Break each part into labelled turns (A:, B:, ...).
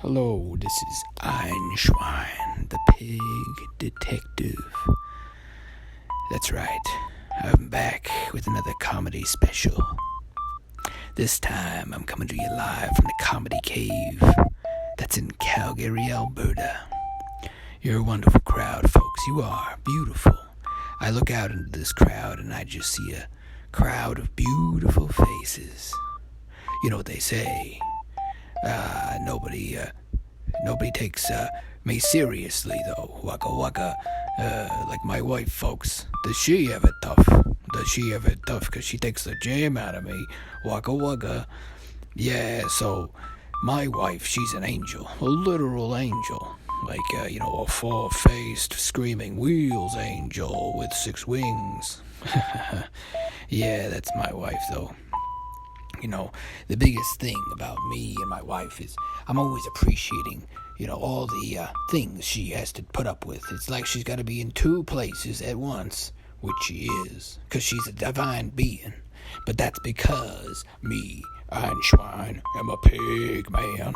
A: Hello, this is Einschwein, the pig detective. That's right, I'm back with another comedy special. This time I'm coming to you live from the Comedy Cave. That's in Calgary, Alberta. You're a wonderful crowd, folks. You are beautiful. I look out into this crowd and I just see a crowd of beautiful faces. You know what they say. Nobody takes me seriously, though. Waka waka. Like my wife, folks. Does she have it tough? Because she takes the jam out of me. Waka waka. Yeah, so my wife, she's an angel. A literal angel. Like, a four-faced, screaming wheels angel with 6 wings. Yeah, that's my wife, though. The biggest thing about me and my wife is I'm always appreciating, all the things she has to put up with. It's like she's got to be in 2 places at once, which she is, because she's a divine being. But that's because me, Einschwein, am a pig man.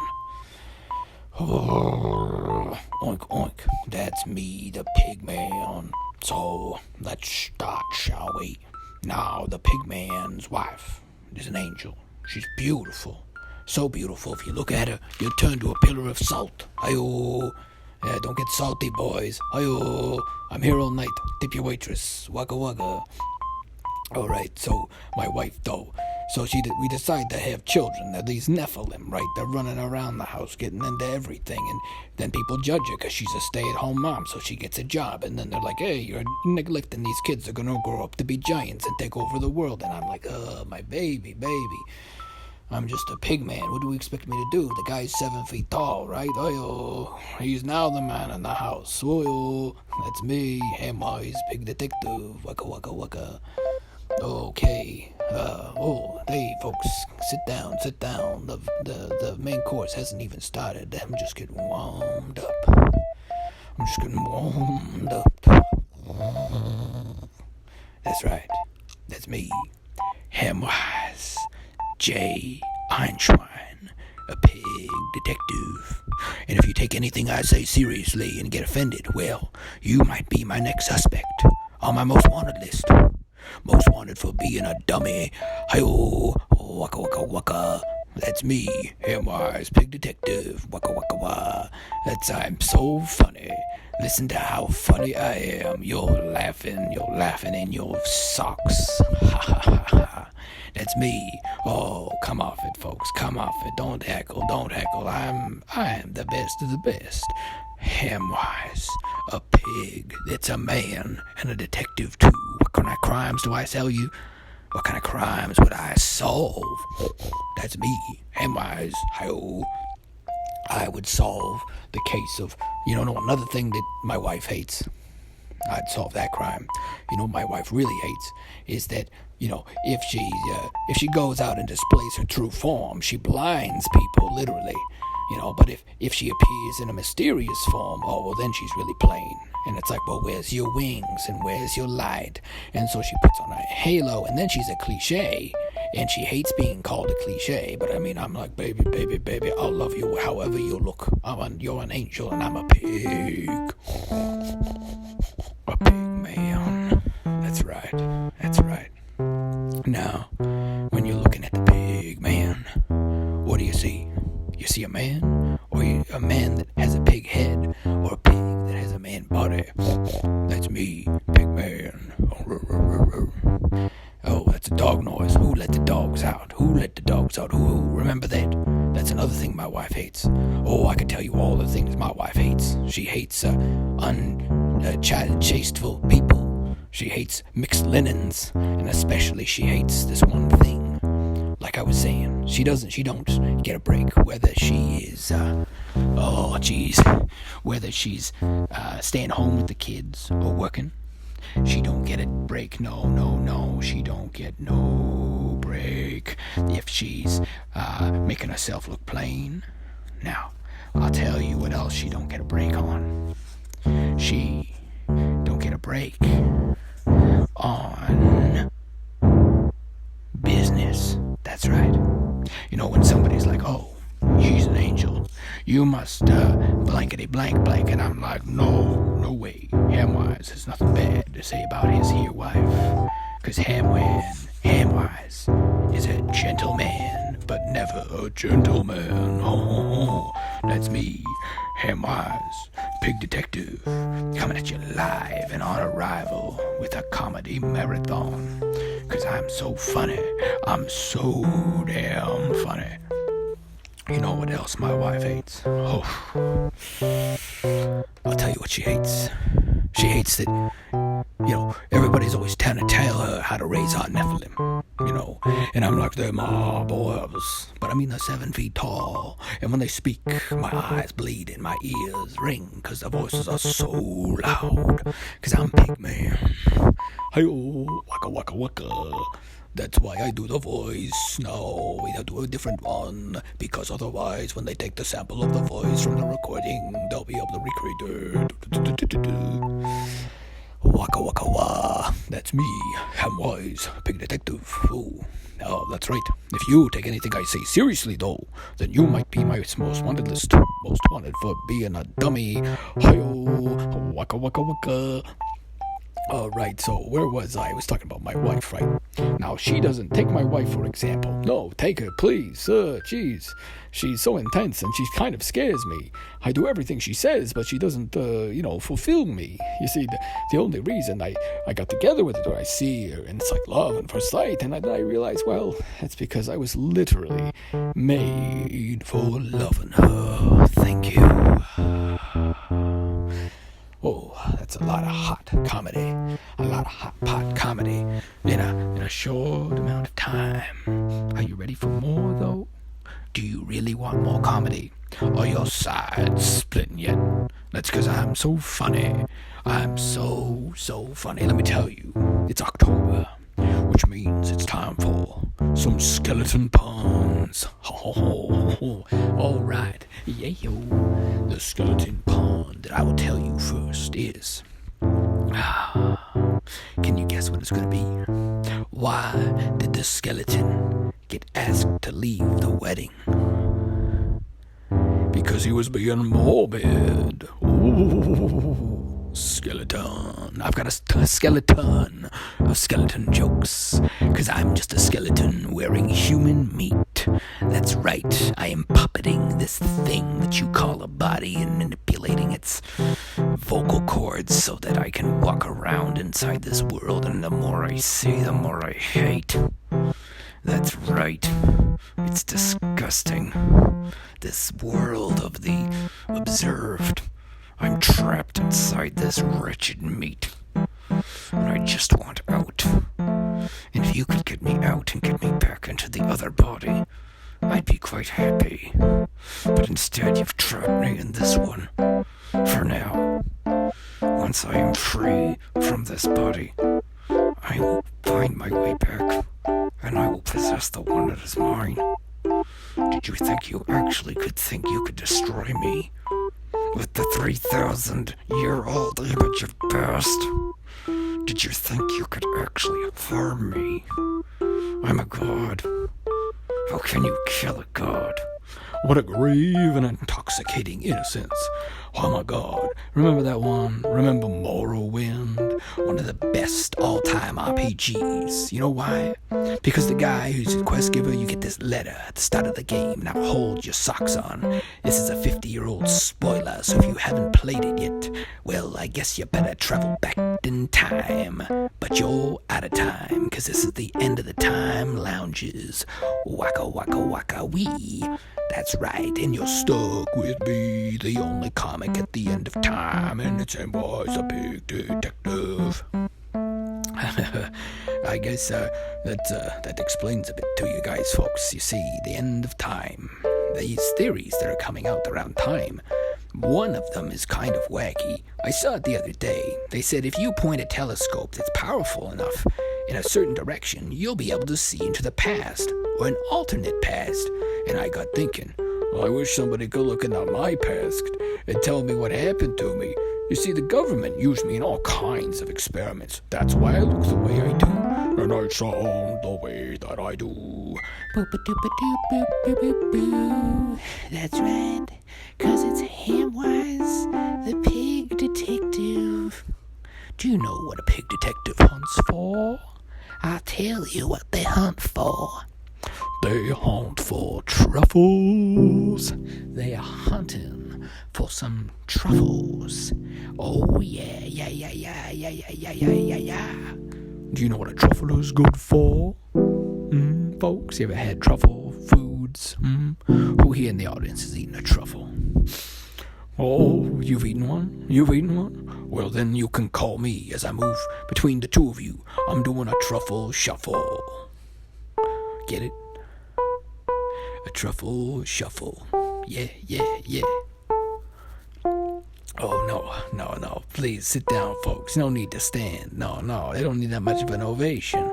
A: Oh, oink, oink. That's me, the pig man. So, let's start, shall we? Now, the pig man's wife is an angel. She's beautiful. So beautiful, if you look at her, you'll turn to a pillar of salt. Hi-oh. Yeah, don't get salty, boys. Hi-oh. I'm here all night. Tip your waitress. Waka waka. Alright, so my wife, though. So we decide to have children. They're these Nephilim, right? They're running around the house getting into everything. And then people judge her because she's a stay-at-home mom, so she gets a job. And then they're like, hey, you're neglecting these kids. They're going to grow up to be giants and take over the world. And I'm like, my baby. I'm just a pig man. What do you expect me to do? The guy's 7 feet tall, right? Oh, he's now the man in the house. Oh, that's me, Hamwise Pig Detective. Waka waka waka. Okay. Hey, folks, sit down. The main course hasn't even started. I'm just getting warmed up. That's right. That's me, Hamwise J. Einschwein, a pig detective. And if you take anything I say seriously and get offended, well, you might be my next suspect on my most wanted list. Most wanted for being a dummy. Hi-oh, waka waka waka. That's me, Hamwise Pig Detective. Waka waka waka. I'm so funny. Listen to how funny I am. You're laughing in your socks. Ha ha ha ha. That's me. Oh, come off it, folks. Come off it. Don't heckle. I am the best of the best. Hamwise, a pig that's a man and a detective too. What kind of crimes do I tell you? What kind of crimes would I solve? That's me, Hamwise. Hi-oh. I would solve the case of, another thing that my wife hates. I'd solve that crime. What my wife really hates is that, if she goes out and displays her true form, she blinds people, literally. But if she appears in a mysterious form, then she's really plain. And it's like, well, where's your wings and where's your light? And so she puts on a halo, and then she's a cliche. And she hates being called a cliche. But I'm like, baby, I'll love you however you look. You're an angel and I'm a pig. A pig man. That's right. Now, when you're looking at the pig man, what do you see? You see a man? Or a man that has a pig head? Or a pig that has a man body? That's me, pig man. Oh, that's a dog noise. Who let the dogs out? Who? Remember that? That's another thing my wife hates. Oh, I could tell you all the things my wife hates. She hates chasteful people. She hates mixed linens. And especially she hates this one thing. Like I was saying, she don't get a break, whether she is, whether she's staying home with the kids or working. She don't get a break. No, she don't get no break if she's making herself look plain. Now, I'll tell you what else she don't get a break on. She don't get a break on business. That's right. When somebody's like, oh, she's an angel. You must, blankety blank blank. And I'm like, no way. Hamwise has nothing bad to say about his here wife. 'Cause Hamwise is a gentleman, but never a gentleman. Oh, that's me, Hamwise, Pig Detective, coming at you live and on arrival with a comedy marathon. 'Cause I'm so funny. I'm so damn funny. You know what else my wife hates? Oh, I'll tell you what she hates. She hates that, everybody's always trying to tell her how to raise our Nephilim, and I'm like, they're my boys, but I mean they're 7 feet tall, and when they speak, my eyes bleed and my ears ring, 'cause their voices are so loud, 'cause I'm Pig Man. Hi-yo, waka waka waka. That's why I do the voice. No, we don't do a different one, because otherwise when they take the sample of the voice from the recording, they'll be able to recreate it. Waka waka wah. That's me, Hamwise, Pig Detective. Oh, that's right. If you take anything I say seriously, though, then you might be my most wanted list. Most wanted for being a dummy. Hi-yo, waka waka waka. Alright, so where was I? I was talking about my wife, right? Now, she doesn't take my wife, for example. No, take her, please. Jeez. She's so intense, and she kind of scares me. I do everything she says, but she doesn't, fulfill me. You see, the only reason I got together with her, I see her, and it's like love at first sight, and I realize, well, that's because I was literally made for loving her. Thank you. Oh, that's a lot of hot comedy. A lot of hot pot comedy in a short amount of time. Are you ready for more, though? Do you really want more comedy? Are your sides splitting yet? That's 'cause I'm so funny. I'm so funny. Let me tell you, it's October, which means it's time for some skeleton puns. All right, yeah, yo. The skeleton pun that I will tell you first is, can you guess what it's gonna be? Why did the skeleton get asked to leave the wedding? Because he was being morbid. Ooh, skeleton. I've got a skeleton of skeleton jokes, 'cause I'm just a skeleton wearing human meat. That's right, I am puppeting this thing that you call a body and manipulating its vocal cords so that I can walk around inside this world, and the more I see, the more I hate. That's right, it's disgusting. This world of the observed. I'm trapped inside this wretched meat, and I just want out. And if you could get me out and get me back into the other body, I'd be quite happy. But instead you've trapped me in this one. For now. Once I am free from this body, I will find my way back, and I will possess the one that is mine. Did you think you actually could think you could destroy me? With the 3,000-year-old image of past? Did you think you could actually harm me? I'm a god. How can you kill a god? What a grave and intoxicating innocence. Oh my god. Remember that one? Remember Morrowind? One of the best all-time RPGs. You know why? Because the guy who's a quest giver, you get this letter at the start of the game. Now hold your socks on. This is a 50-year-old spoiler, so if you haven't played it yet, well, I guess you better travel back in time. But you're out of time, 'cause this is the end of the time lounges. Waka waka waka wee. That's right, and you're stuck with me, the only comic at the end of time, and it's Hamwise, a Pig Detective. I guess that explains a bit to you guys, folks. You see, the end of time. These theories that are coming out around time, one of them is kind of wacky. I saw it the other day. They said if you point a telescope that's powerful enough in a certain direction, you'll be able to see into the past, or an alternate past. And I got thinking, I wish somebody could look into my past and tell me what happened to me. You see, the government used me in all kinds of experiments. That's why I look the way I do, and I sound the way that I do.
B: Boop-a-doop-a-doop-boop-boop-boop. That's right,
A: 'cause it's Hamwise, the pig detective. Do you know what a pig detective hunts for? I'll tell you what they hunt for. They hunt for truffles. They are hunting for some truffles. Oh yeah. Do you know what a truffle is good for? Folks, you ever had truffle foods? Who here in the audience has eaten a truffle? Oh, you've eaten one? You've eaten one? Well, then you can call me as I move between the two of you. I'm doing a truffle shuffle. Get it? A truffle shuffle. Yeah. Oh, no. Please sit down, folks. No need to stand. No. They don't need that much of an ovation.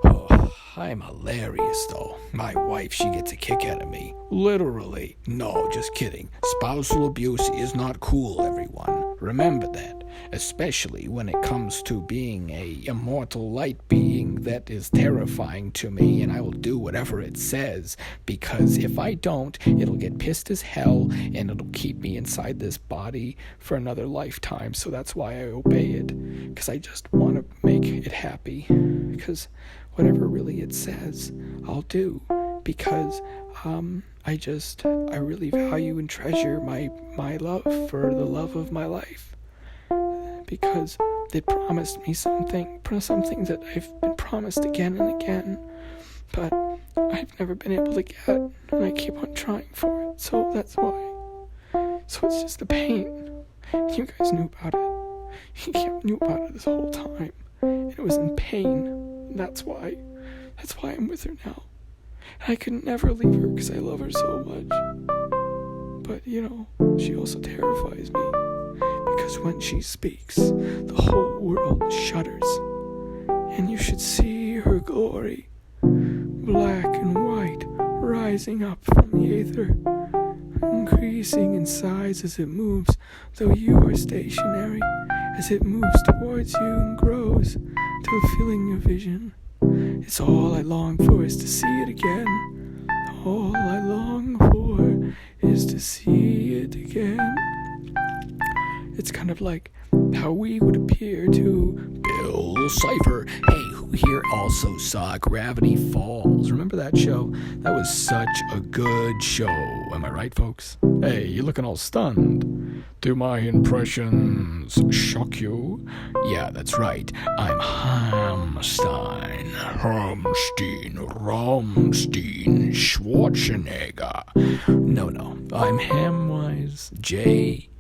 A: Oh, I'm hilarious, though. My wife, she gets a kick out of me. Literally. No, just kidding. Spousal abuse is not cool, everyone. Remember that. Especially when it comes to being a immortal light being that is terrifying to me, and I will do whatever it says, because if I don't, it'll get pissed as hell, and it'll keep me inside this body for another lifetime. So that's why I obey it, because I just want to make it happy, because whatever really it says, I'll do, because I really value and treasure my love for the love of my life, because it promised me something that I've been promised again and again, but I've never been able to get, and I keep on trying for it, so that's why. So it's just a pain. You guys knew about it. You knew about it this whole time, and it was in pain. That's why I'm with her now. And I could never leave her because I love her so much. But, she also terrifies me. Because when she speaks, the whole world shudders. And you should see her glory, black and white, rising up from the aether, increasing in size as it moves, though you are stationary, as it moves towards you and grows till filling your vision. It's all I long for is to see it again. All I long for is to see it again. It's kind of like how we would appear to Bill Cipher. Hey, who here also saw Gravity Falls? Remember that show? That was such a good show. Am I right, folks? Hey, you're looking all stunned. Do my impressions shock you? Yeah, that's right. I'm Rammstein, Schwarzenegger. No, I'm Hamwise J.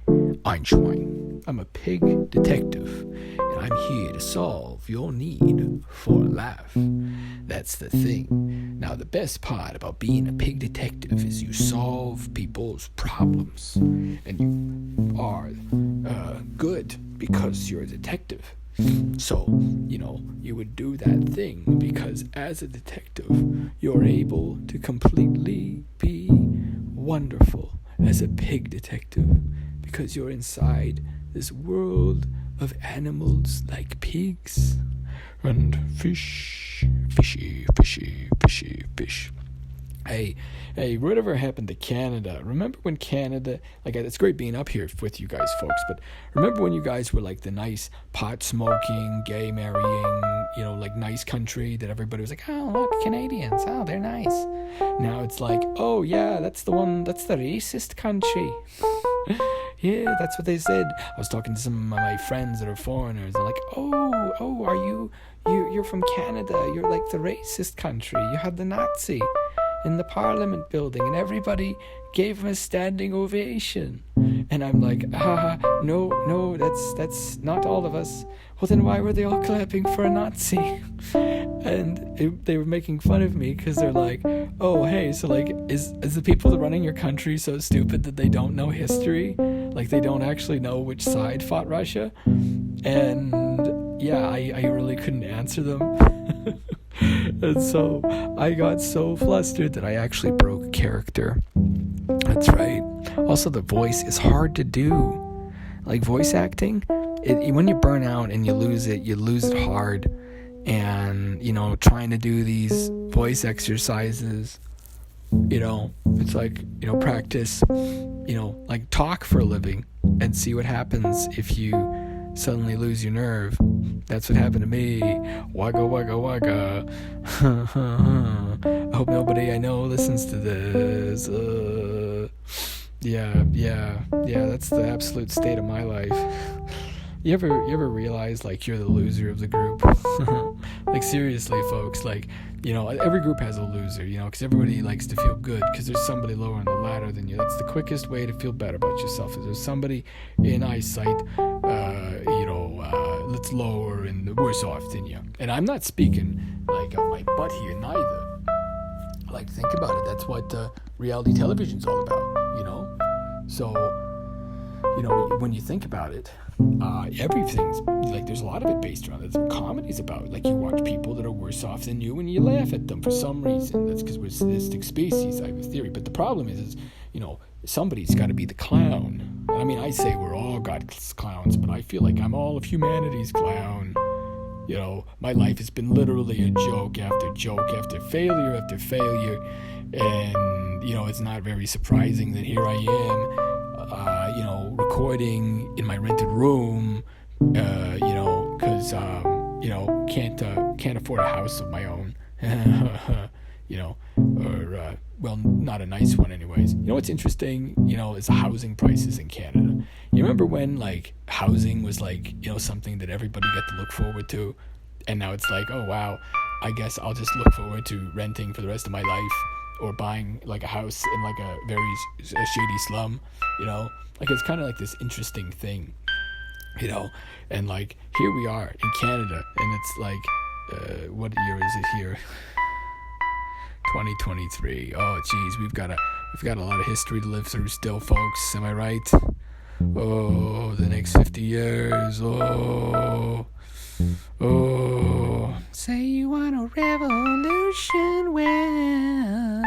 A: Einschwein. I'm a pig detective, and I'm here to solve your need for a laugh. That's the thing. Now, the best part about being a pig detective is you solve people's problems, and you are good because you're a detective. So, you would do that thing because as a detective, you're able to completely be wonderful as a pig detective, because you're inside this world of animals like pigs and fish. Hey, whatever happened to Canada? Remember when Canada, it's great being up here with you guys, folks, but remember when you guys were like the nice pot-smoking, gay-marrying, nice country that everybody was like, oh, look, Canadians, oh, they're nice. Now it's like, oh, yeah, that's the racist country. Yeah, that's what they said. I was talking to some of my friends that are foreigners. They're like, oh, you're from Canada. You're like the racist country. You had the Nazi in the Parliament building, and everybody gave him a standing ovation. And I'm like, no, that's not all of us. Well, then why were they all clapping for a Nazi? And they were making fun of me because they're like, oh, hey, so is the people running your country so stupid that they don't know history? Like they don't actually know which side fought Russia? And yeah, I really couldn't answer them. And so I got so flustered that I actually broke character. That's right. Also, the voice is hard to do. Like voice acting, when you burn out and you lose it hard. And, trying to do these voice exercises
B: It's like, practice, like talk for a living and see what happens if you suddenly lose your nerve. That's what happened to me. Wagga, wagga, wagga. I hope nobody I know listens to this. Yeah, that's the absolute state of my life. You ever realize, like, you're the loser of the group? Like, seriously, folks, like, every group has a loser, because everybody likes to feel good, because there's somebody lower on the ladder than you. That's the quickest way to feel better about yourself, is there's somebody in eyesight, that's lower and worse off than you. And I'm not speaking, like, of my butt here, neither. Like, think about it. That's what reality television's all about, So, when you think about it, everything's, like, there's a lot of it based around it. Comedy's about, like, you watch people that are worse off than you and you laugh at them for some reason. That's because we're sadistic species, I have a theory. But the problem is somebody's got to be the clown. I mean, I say we're all God's clowns, but I feel like I'm all of humanity's clown. My life has been literally a joke after joke after failure after failure. And, it's not very surprising that here I am, recording in my rented room, because, can't afford a house of my own, or, well, not a nice one anyways. What's interesting, is the housing prices in Canada. You remember when, like, housing was, like, something that everybody got to look forward to, and now it's like, oh, wow, I guess I'll just look forward to renting for the rest of my life, or buying, like, a house in, like, a very shady slum, like, it's kind of like this interesting thing, and, like, here we are in Canada, and it's like, what year is it here? 2023. Oh, geez, we've got a lot of history to live through still, folks. Am I right? Oh, the next 50 years. Oh. Say you want a revolution, well,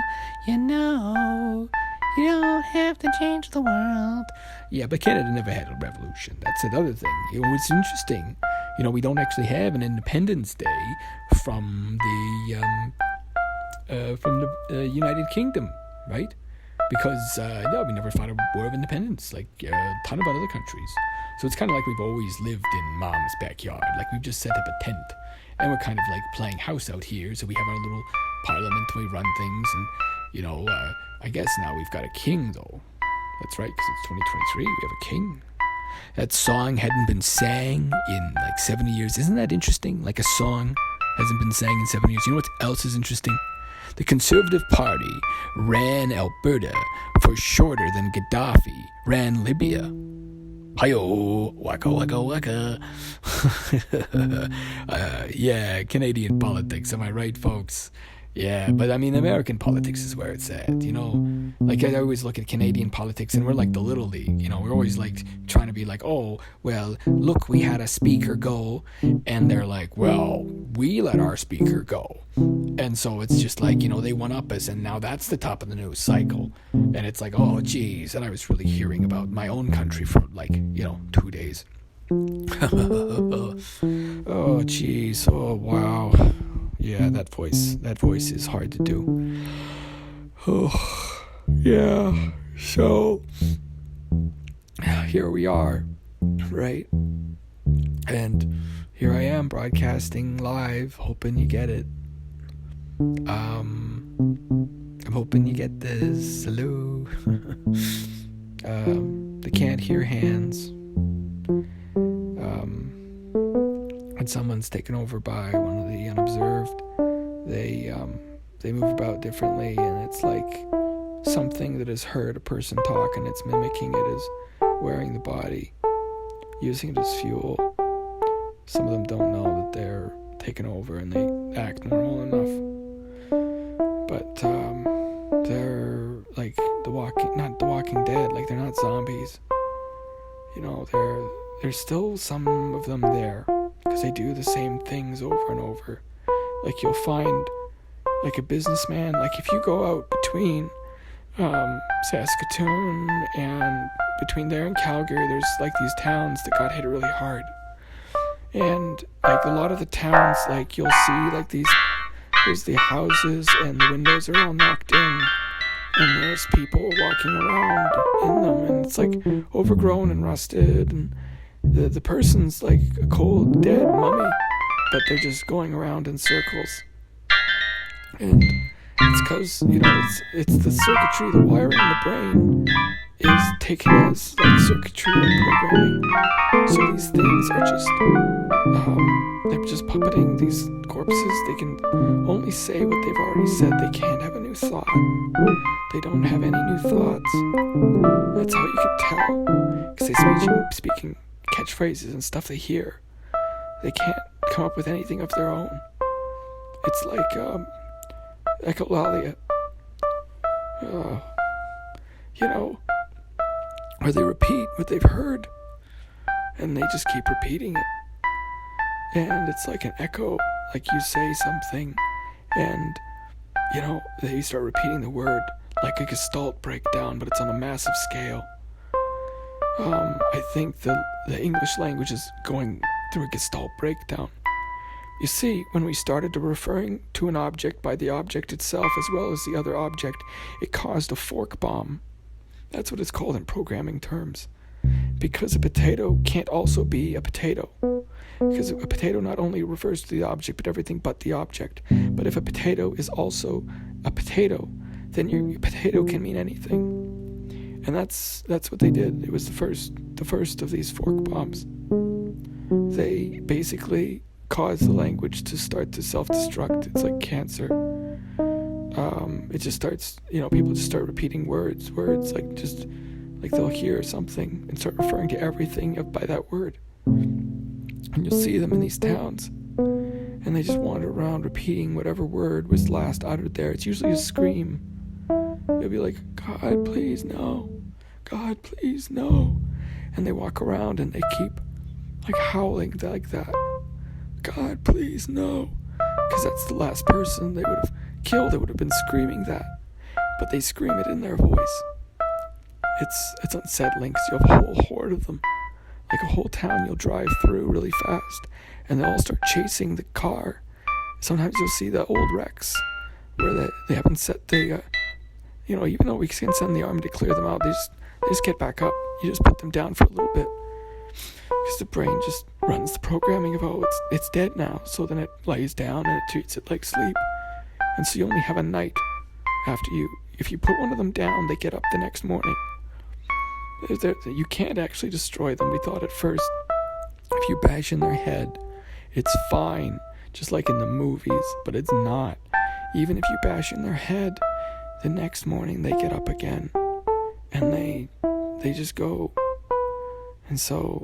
B: you don't have to change the world. Yeah, but Canada never had a revolution. That's another thing. It's interesting. We don't actually have an Independence Day from the United Kingdom, right? Because, we never fought a war of independence like a ton of other countries. So it's kind of like we've always lived in mom's backyard. Like, we've just set up a tent, and we're kind of like playing house out here. So we have our little parliament, we run things, and, I guess now we've got a king, though. That's right, because it's 2023, we have a king. That song hadn't been sang in, like, 70 years. Isn't that interesting? Like, a song hasn't been sang in 70 years. You know what else is interesting? The Conservative Party ran Alberta for shorter than Gaddafi ran Libya. Hi-yo, waka waka waka. Yeah, Canadian politics, am I right, folks? Yeah, but I mean, American politics is where it's at, Like, I always look at Canadian politics, and we're like the Little League, We're always, like, trying to be like, oh, well, look, we had a speaker go, and they're like, well, we let our speaker go. And so it's just like, they one-up us, and now that's the top of the news cycle. And it's like, oh, geez, and I was really hearing about my own country for, like, 2 days. Oh, geez, oh, wow. Yeah, that voice is hard to do. Oh, yeah, so here we are, right? And here I am broadcasting live, hoping you get it. I'm hoping you get this. Hello. The can't hear hands. When someone's taken over by one of the unobserved, they move about differently, and it's like something that has heard a person talk, and it's mimicking it as wearing the body, using it as fuel. Some of them don't know that they're taken over, and they act normal enough. But they're like not the Walking Dead. Like, they're not zombies. There's still some of them there, because they do the same things over and over. Like, you'll find, like, a businessman, like, if you go out between Saskatoon and between there and Calgary, there's, like, these towns that got hit really hard. And, like, a lot of the towns, like, you'll see, like, there's the houses, and the windows are all knocked in, homeless people walking around in them, and it's like overgrown and rusted, and the person's like a cold, dead mummy, but they're just going around in circles. And it's because, it's the circuitry, the wiring in the brain is taken as like circuitry and programming. So these things are just, they're just puppeting these corpses. They can only say what they've already said. They can't have a new thought. They don't have any new thoughts. That's how you can tell, because they're speaking catchphrases and stuff they hear. They can't come up with anything of their own. It's like echolalia. Or they repeat what they've heard, and they just keep repeating it. And it's like an echo, like you say something, and, they start repeating the word, like a Gestalt breakdown, but it's on a massive scale. I think the English language is going through a Gestalt breakdown. You see, when we started to referring to an object by the object itself as well as the other object, it caused a fork bomb. That's what it's called in programming terms. Because a potato can't also be a potato. Because a potato not only refers to the object, but everything but the object. But if a potato is also a potato, then your potato can mean anything. And that's what they did. It was the first of these fork bombs. They basically caused the language to start to self-destruct. It's like cancer. It just starts, people just start repeating words, like they'll hear something and start referring to everything by that word. And you'll see them in these towns, and they just wander around repeating whatever word was last uttered there. It's usually a scream. They'll be like, God, please, no. God, please, no. And they walk around and they keep like howling like that. God, please, no. Because that's the last person they would have killed. They would have been screaming that. But they scream it in their voice. It's unsettling because you have a whole horde of them. Like a whole town you'll drive through really fast, and they'll all start chasing the car. Sometimes you'll see the old wrecks where they haven't set the, even though we can send the army to clear them out, they just get back up. You just put them down for a little bit. Because the brain just runs the programming of, it's dead now. So then it lays down and it treats it like sleep. And so you only have a night after if you put one of them down, they get up the next morning. You can't actually destroy them. We thought at first, if you bash in their head, it's fine, just like in the movies, but it's not. Even if you bash in their head, the next morning they get up again, and they just go. And so,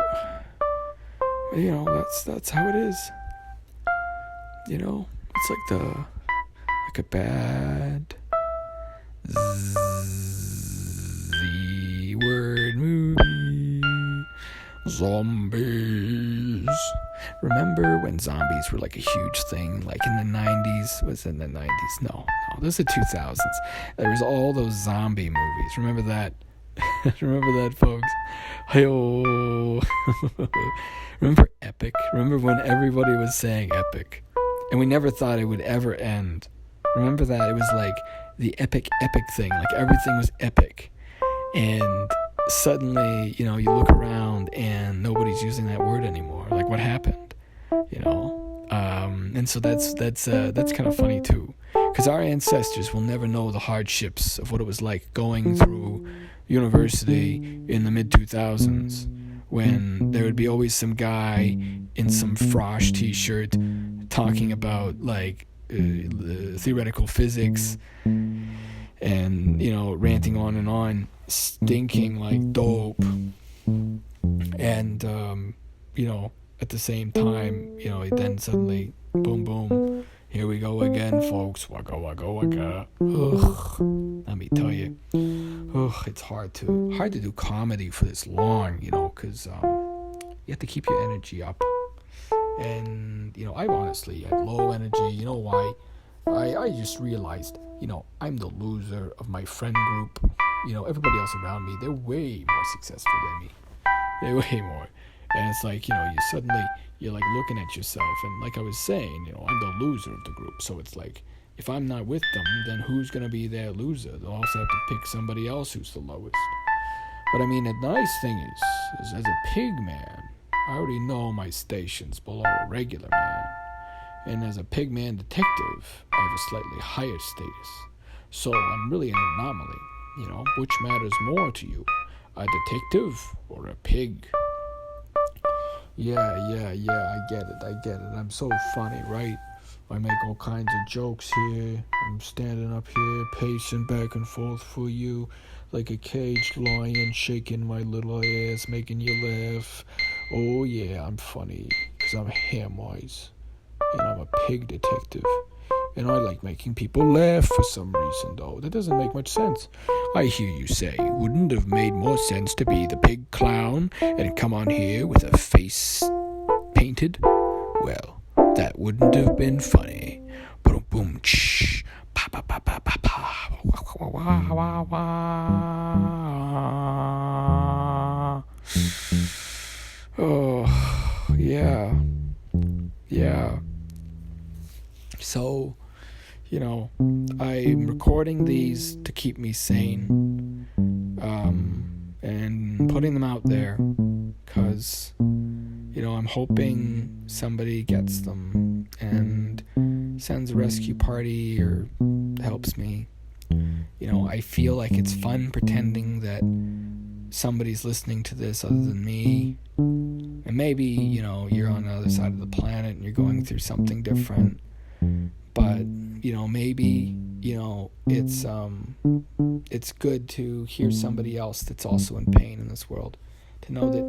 B: that's how it is. It's like a bad Z-word movie. Zombies. Remember when zombies were like a huge thing, like in the 90s? Was it in the 90s? No, this is the 2000s. There was all those zombie movies. Remember that? Remember that, folks? Hey-oh. Remember Epic? Remember when everybody was saying Epic? And we never thought it would ever end. Remember that? It was like the epic thing. Like everything was epic. And suddenly, you look around and nobody's using that word anymore. Like, what happened? And so that's kind of funny too. Because our ancestors will never know the hardships of what it was like going through university in the mid-2000s, when there would be always some guy in some Frosh t-shirt talking about like theoretical physics and ranting on and on, stinking like dope, and at the same time then suddenly boom, here we go again, folks, waka waka waka. Ugh, let me tell you, it's hard to do comedy for this long, because you have to keep your energy up. And I honestly had low energy. You know why? I just realized I'm the loser of my friend group. Everybody else around me, they're way more successful than me. They're way more. And it's like, you're like looking at yourself, and like I was saying, I'm the loser of the group. So it's like if I'm not with them, then who's going to be their loser? They'll also have to pick somebody else who's the lowest. But I mean, the nice thing is as a pig man, I already know my station's below a regular man. And as a pig man detective, I have a slightly higher status. So I'm really an anomaly. Which matters more to you, a detective or a pig? Yeah, I get it. I'm so funny, right? I make all kinds of jokes here. I'm standing up here, pacing back and forth for you, like a caged lion, shaking my little ass, making you laugh. Oh yeah, I'm funny, 'cause I'm Hamwise, and I'm a pig detective. And I like making people laugh for some reason, though. That doesn't make much sense. I hear you say, wouldn't it have made more sense to be the pig clown and come on here with a face painted? Well, that wouldn't have been funny. Boom, boom, shh, pa pa pa pa pa pa, wah wah wah wah. Oh, yeah. So, I'm recording these to keep me sane, and putting them out there, because, I'm hoping somebody gets them and sends a rescue party or helps me. I feel like it's fun pretending that somebody's listening to this other than me. And maybe, you're on the other side of the planet and you're going through something different. But, maybe, it's good to hear somebody else that's also in pain in this world. To know that,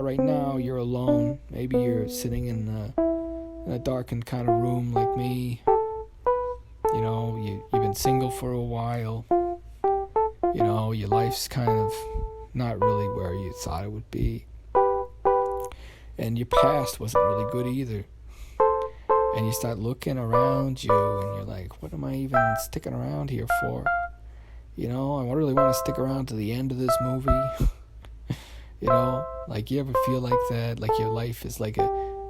B: right now you're alone. Maybe you're sitting in a darkened kind of room like me. You've been single for a while. Your life's kind of not really where you thought it would be. And your past wasn't really good either. And you start looking around you and you're like, what am I even sticking around here for? I really want to stick around to the end of this movie. Like, you ever feel like that? Like your life is like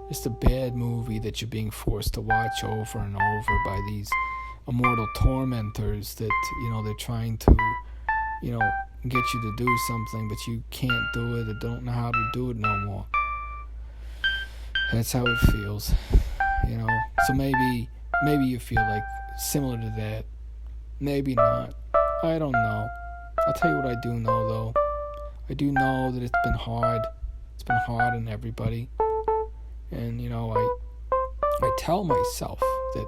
B: just a bad movie that you're being forced to watch over and over by these immortal tormentors that, they're trying to, get you to do something, but you can't do it or don't know how to do it no more. That's how it feels. So maybe you feel like similar to that. Maybe not. I don't know. I'll tell you what I do know, though. I do know that it's been hard. It's been hard on everybody. And, I tell myself that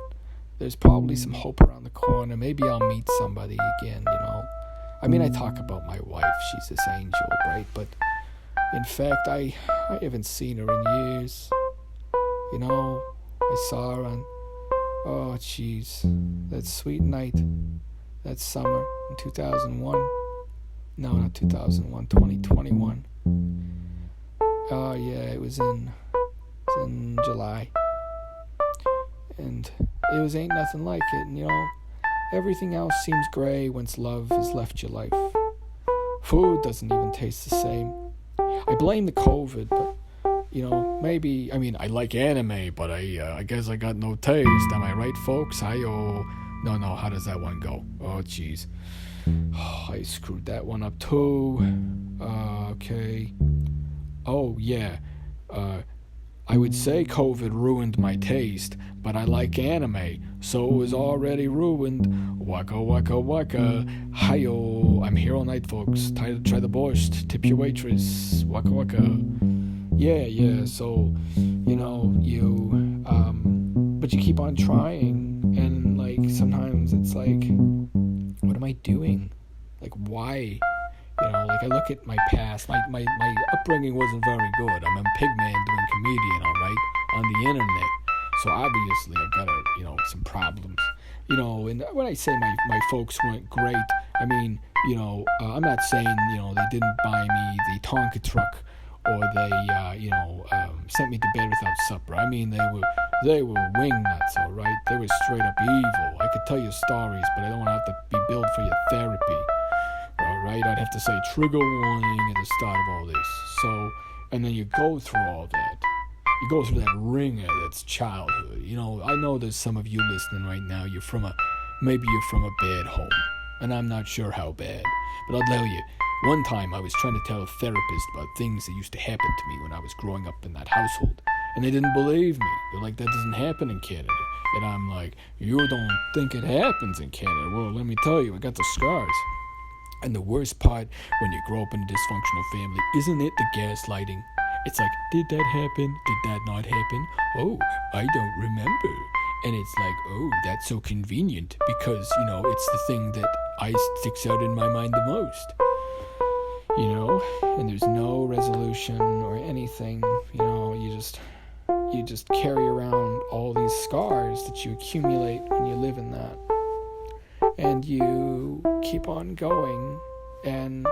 B: there's probably some hope around the corner. Maybe I'll meet somebody again, I talk about my wife. She's this angel, right? But, in fact, I haven't seen her in years. I saw her on, that sweet night, that summer in 2001. No, not 2001, 2021. Oh, yeah, it was in July. And it was ain't nothing like it. And, everything else seems gray once love has left your life. Food doesn't even taste the same. I blame the COVID, but maybe, I like anime, but I guess I got no taste. Am I right, folks? No, how does that one go? Oh, jeez. Oh, I screwed that one up, too. Okay. Oh, yeah. I would say COVID ruined my taste, but I like anime, so it was already ruined. Waka, waka, waka. Hi-yo. I'm here all night, folks. Try the borscht. Tip your waitress. Waka, waka. Yeah, so, but you keep on trying, and, sometimes it's like, what am I doing? Why? I look at my past, my upbringing wasn't very good. I'm a pig man doing comedian, alright, on the internet, so obviously I've got, some problems, and when I say my folks weren't great, I'm not saying, they didn't buy me the Tonka truck, or they, sent me to bed without supper. They were wingnuts, all right? They were straight up evil. I could tell you stories, but I don't want to have to be billed for your therapy, all right? I'd have to say trigger warning at the start of all this. So, and then you go through all that, you go through that ringer that's childhood. You know, I know there's some of you listening right now, maybe you're from a bad home, and I'm not sure how bad, but I'll tell you, one time I was trying to tell a therapist about things that used to happen to me when I was growing up in that household, and they didn't believe me. They're like, that doesn't happen in Canada. And I'm like, you don't think it happens in Canada? Well, let me tell you, I got the scars. And the worst part, when you grow up in a dysfunctional family, isn't it the gaslighting? It's like, did that happen? Did that not happen? Oh, I don't remember. And it's like, oh, that's so convenient because, you know, it's the thing that sticks out in my mind the most. You know, and there's no resolution or anything. You know, you just carry around all these scars that you accumulate when you live in that. And you keep on going, and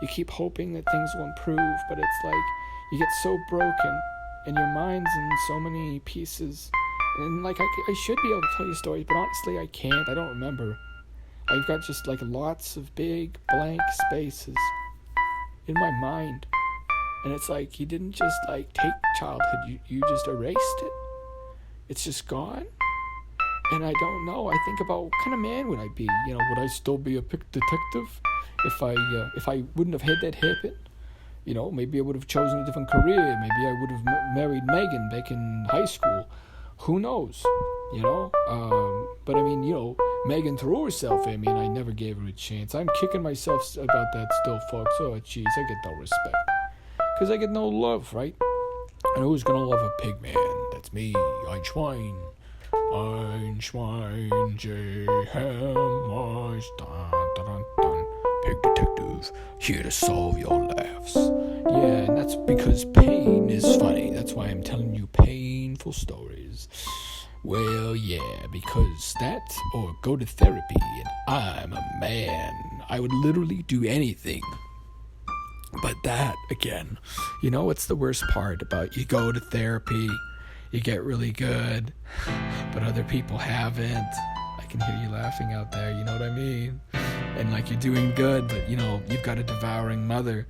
B: you keep hoping that things will improve, but it's like you get so broken, and your mind's in so many pieces. And like I should be able to tell you stories, but honestly I can't. I don't remember. I've got just like lots of big blank spaces in my mind. And it's like you didn't just like take childhood, you just erased it. It's just gone. And I don't know. I think about what kind of man would I be? You know, would I still be a detective if I wouldn't have had that happen? You know, maybe I would have chosen a different career. Maybe I would have married Megan back in high school. Who knows? You know? But I mean, you know, Megan threw herself at me and I never gave her a chance. I'm kicking myself about that still, folks. Oh, jeez, I get no respect. Because I get no love, right? And who's going to love a pig man? That's me, Einschwein. Einschwein J, Hamwise, dun, dun, dun, pig detective, here to solve your laughs. Yeah, and that's because pain is funny. That's why I'm telling you painful stories. Well, yeah, because that, or go to therapy, and I'm a man. I would literally do anything. But that, again, you know what's the worst part about you go to therapy, you get really good, but other people haven't. I can hear you laughing out there, you know what I mean? And like you're doing good, but you know, you've got a devouring mother,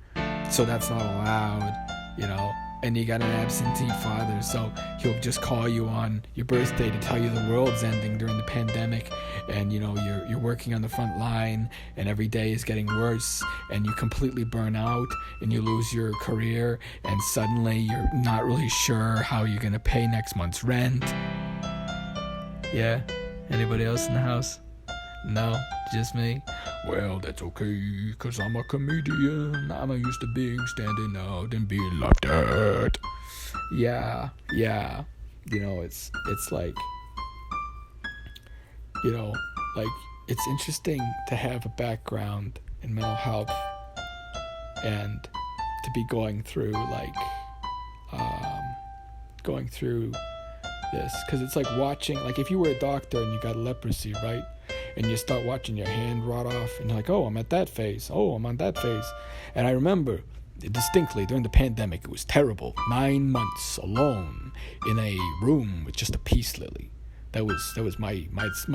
B: so that's not allowed, you know? And you got an absentee father, so he'll just call you on your birthday to tell you the world's ending during the pandemic, and you know you're working on the front line, and every day is getting worse, and you completely burn out, and you lose your career, and suddenly you're not really sure how you're gonna pay next month's rent. Yeah? Anybody else in the house? No? Just me? Well, that's okay, 'cause I'm a comedian. I'm used to being standing out and being laughed at. Yeah. You know, it's like, you know, like, it's interesting to have a background in mental health and to be going through, like, this. 'Cause it's like watching, like, if you were a doctor and you got leprosy, right? And you start watching your hand rot off, and you're like, oh, I'm at that phase. Oh, I'm on that phase. And I remember distinctly during the pandemic, it was terrible. 9 months alone in a room with just a peace lily. That was my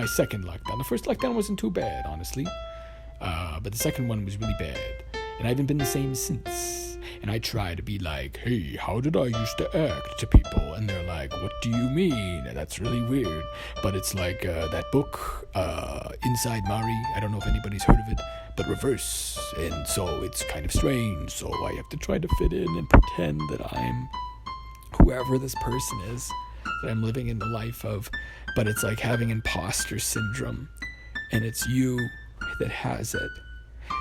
B: second lockdown. The first lockdown wasn't too bad, honestly. But the second one was really bad. And I haven't been the same since. And I try to be like, hey, how did I used to act to people? And they're like, what do you mean? That's really weird. But it's like that book, Inside Mari. I don't know if anybody's heard of it, but reverse. And so it's kind of strange. So I have to try to fit in and pretend that I'm whoever this person is that I'm living in the life of. But it's like having imposter syndrome. And it's you that has it.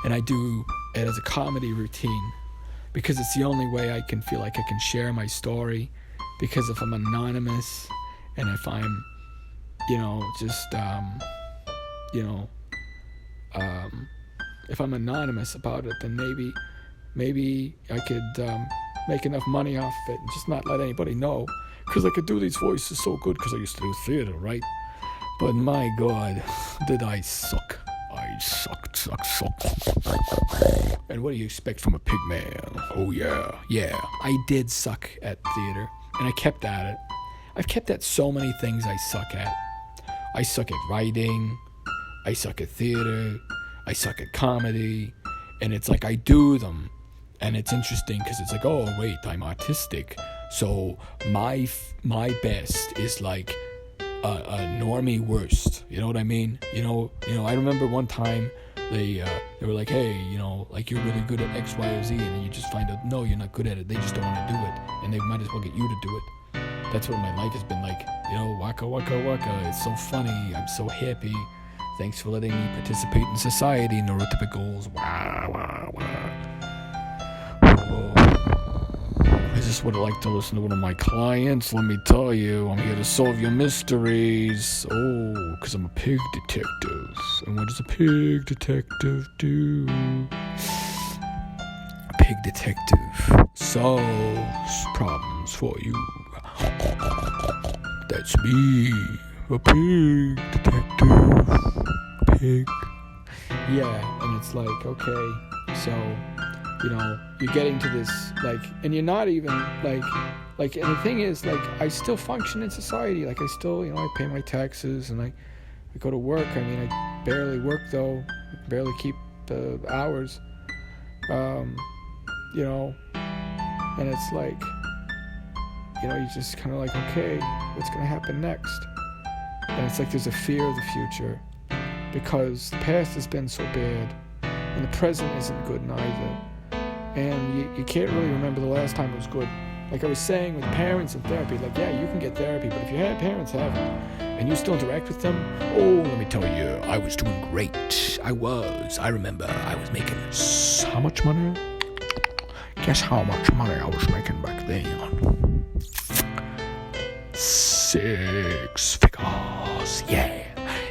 B: And I do it as a comedy routine, because it's the only way I can feel like I can share my story. Because if I'm anonymous, and if I'm, you know, just, if I'm anonymous about it, then maybe I could make enough money off of it and just not let anybody know. Because I could do these voices so good because I used to do theater, right? But my God, did I suck. I sucked. And what do you expect from a pig man? Oh yeah, I did suck at theater, and I kept at it. I've kept at so many things I suck at. I suck at writing, I suck at theater, I suck at comedy, and it's like I do them, and it's interesting because it's like, oh wait, I'm autistic. So my best is like a normie worst. You know what I mean? You know. I remember one time they were like, hey, like you're really good at X, Y, or Z, and then you just find out, no, you're not good at it. They just don't want to do it, and they might as well get you to do it. That's what my life has been like. Waka waka waka. It's so funny. I'm so happy. Thanks for letting me participate in society. Neurotypicals. Wah wah wah. I just would like to listen to one of my clients. Let me tell you, I'm here to solve your mysteries. Oh, because I'm a pig detective. And what does a pig detective do? A pig detective solves problems for you. That's me, a pig detective. Pig. Yeah, and it's like, okay, so you're getting to this, like, and you're not even, like, and the thing is, like, I still function in society, like, I still, I pay my taxes, and I go to work. I mean, I barely work, though, barely keep the hours, and it's like, you just kind of like, okay, what's going to happen next? And it's like there's a fear of the future, because the past has been so bad, and the present isn't good neither. And you can't really remember the last time it was good. Like I was saying with parents in therapy, like, yeah, you can get therapy, but if your parents haven't, and you still interact with them, oh, let me tell you, I was doing great. I remember I was making so much money. Guess how much money I was making back then? 6 figures, yeah.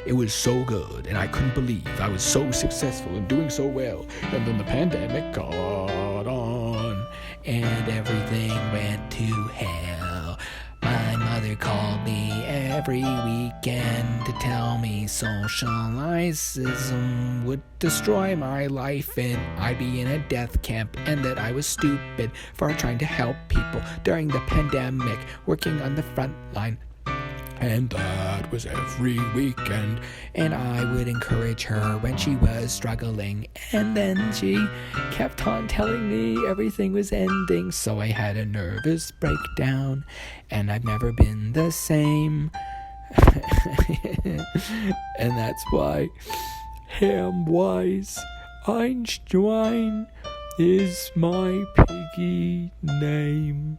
B: It was so good, and I couldn't believe I was so successful and doing so well. And then the pandemic got on, and everything went to hell. My mother called me every weekend to tell me socialism would destroy my life, and I'd be in a death camp, and that I was stupid for trying to help people during the pandemic, working on the front line. And that was every weekend, and I would encourage her when she was struggling, and then she kept on telling me everything was ending, so I had a nervous breakdown, and I've never been the same. And that's why Hamwise Einschwein is my piggy name.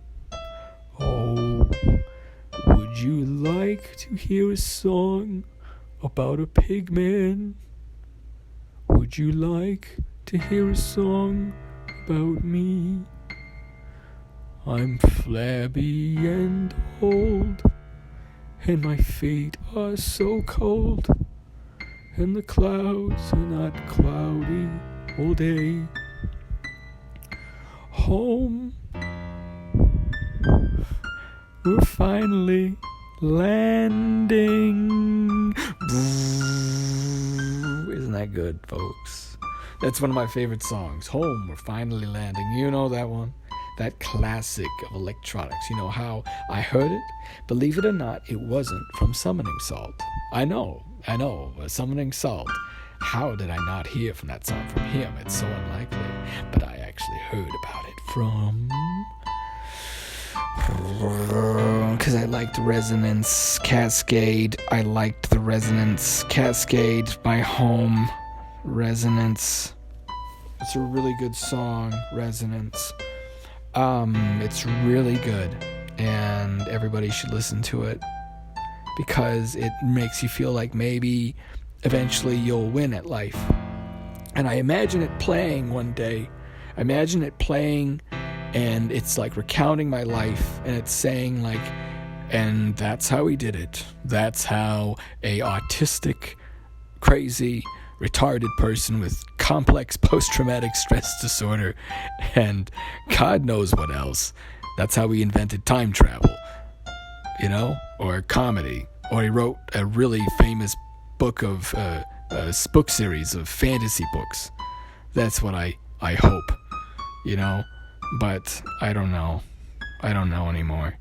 B: Oh, would you like to hear a song about a pig man? Would you like to hear a song about me? I'm flabby and old, and my feet are so cold, and the clouds are not cloudy all day. Home, we're finally landing. Isn't that good, folks? That's one of my favorite songs. Home, we're finally landing. You know that one? That classic of electronics. You know how I heard it? Believe it or not, it wasn't from Summoning Salt. I know, Summoning Salt. How did I not hear from that song from him? It's so unlikely. But I actually heard about it from... because I liked Resonance Cascade. My home. Resonance. It's a really good song, Resonance. It's really good, and everybody should listen to it, because it makes you feel like maybe eventually you'll win at life. And I imagine it playing one day. I imagine it playing, and it's like recounting my life, and it's saying like, and that's how he did it. That's how a autistic, crazy, retarded person with complex post-traumatic stress disorder and God knows what else. That's how he invented time travel, or comedy, or he wrote a really famous book of book series of fantasy books. That's what I hope, but I don't know anymore.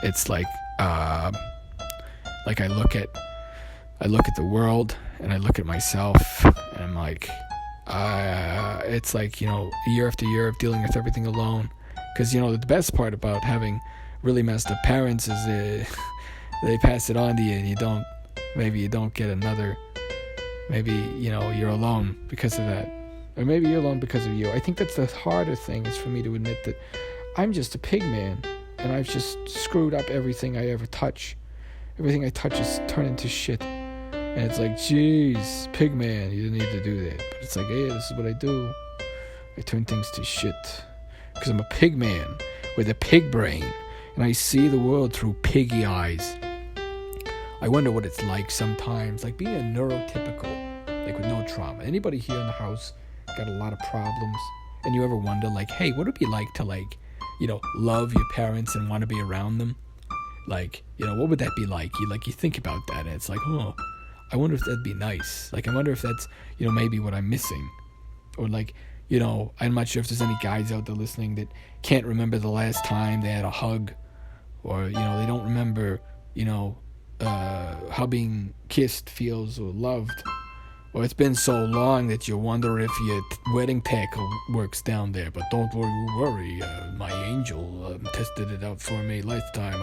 B: It's like I look at the world, and I look at myself, and I'm like, it's like, year after year of dealing with everything alone, Because, the best part about having really messed up parents is they pass it on to you, and you don't get another, maybe, you're alone because of that. Or maybe you're alone because of you. I think that's the harder thing, is for me to admit that I'm just a pig man, and I've just screwed up everything I ever touch. Everything I touch is turned into shit. And it's like, geez, pig man, you didn't need to do that. But it's like, hey, this is what I do. I turn things to shit. Because I'm a pig man with a pig brain, and I see the world through piggy eyes. I wonder what it's like sometimes, like being a neurotypical, like with no trauma. Anybody here in the house got a lot of problems, and you ever wonder, like, hey, what would it be like to, like, love your parents and want to be around them? Like, what would that be like? You think about that, and it's like, oh, I wonder if that'd be nice. Like, I wonder if that's, maybe what I'm missing. Or like, I'm not sure if there's any guys out there listening that can't remember the last time they had a hug, or, they don't remember, how being kissed feels or loved. Or it's been so long that you wonder if your wedding tackle works down there. But don't worry, my angel tested it out for me last time.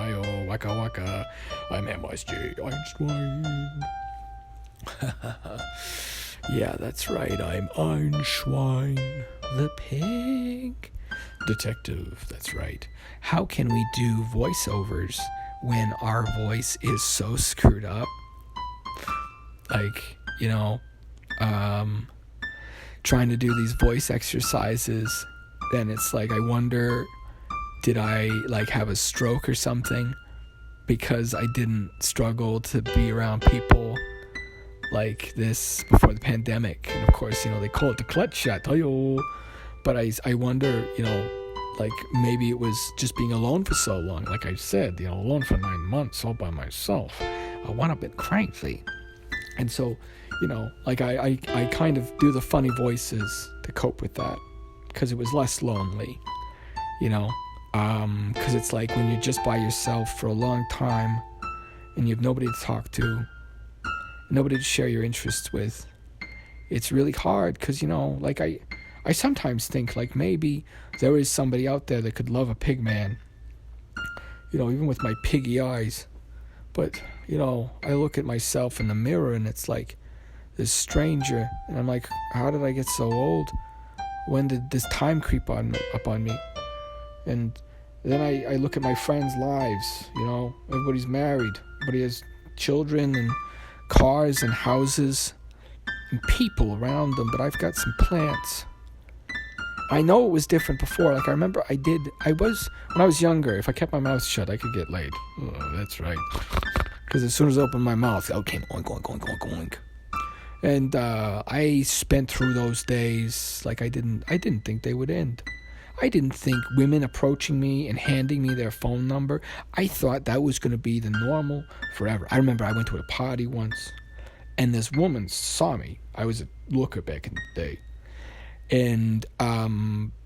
B: Waka waka. I'm Hamwise J. Einschwein. Yeah, that's right. I'm Einschwein, the pig detective. That's right. How can we do voiceovers when our voice is so screwed up? Like, trying to do these voice exercises, then it's like, I wonder, did I have a stroke or something because I didn't struggle to be around people like this before the pandemic? And of course, they call it the clutch shot. But I wonder, maybe it was just being alone for so long. Like I said, alone for 9 months all by myself. I went a bit crazy. And so, I kind of do the funny voices to cope with that, because it was less lonely, because it's like when you're just by yourself for a long time and you have nobody to talk to, nobody to share your interests with. It's really hard because, I sometimes think like maybe there is somebody out there that could love a pig man, even with my piggy eyes. But, I look at myself in the mirror and it's like this stranger, and I'm like, how did I get so old? When did this time creep up on me? And then I look at my friends' lives, everybody's married, everybody has children and cars and houses and people around them, but I've got some plants. I know it was different before. Like, I remember when I was younger, if I kept my mouth shut, I could get laid. Oh, that's right. Because as soon as I opened my mouth, okay, oink, oink, oink, oink, oink. And I spent through those days like I didn't think they would end. I didn't think women approaching me and handing me their phone number, I thought that was going to be the normal forever. I remember I went to a party once, and this woman saw me. I was a looker back in the day. And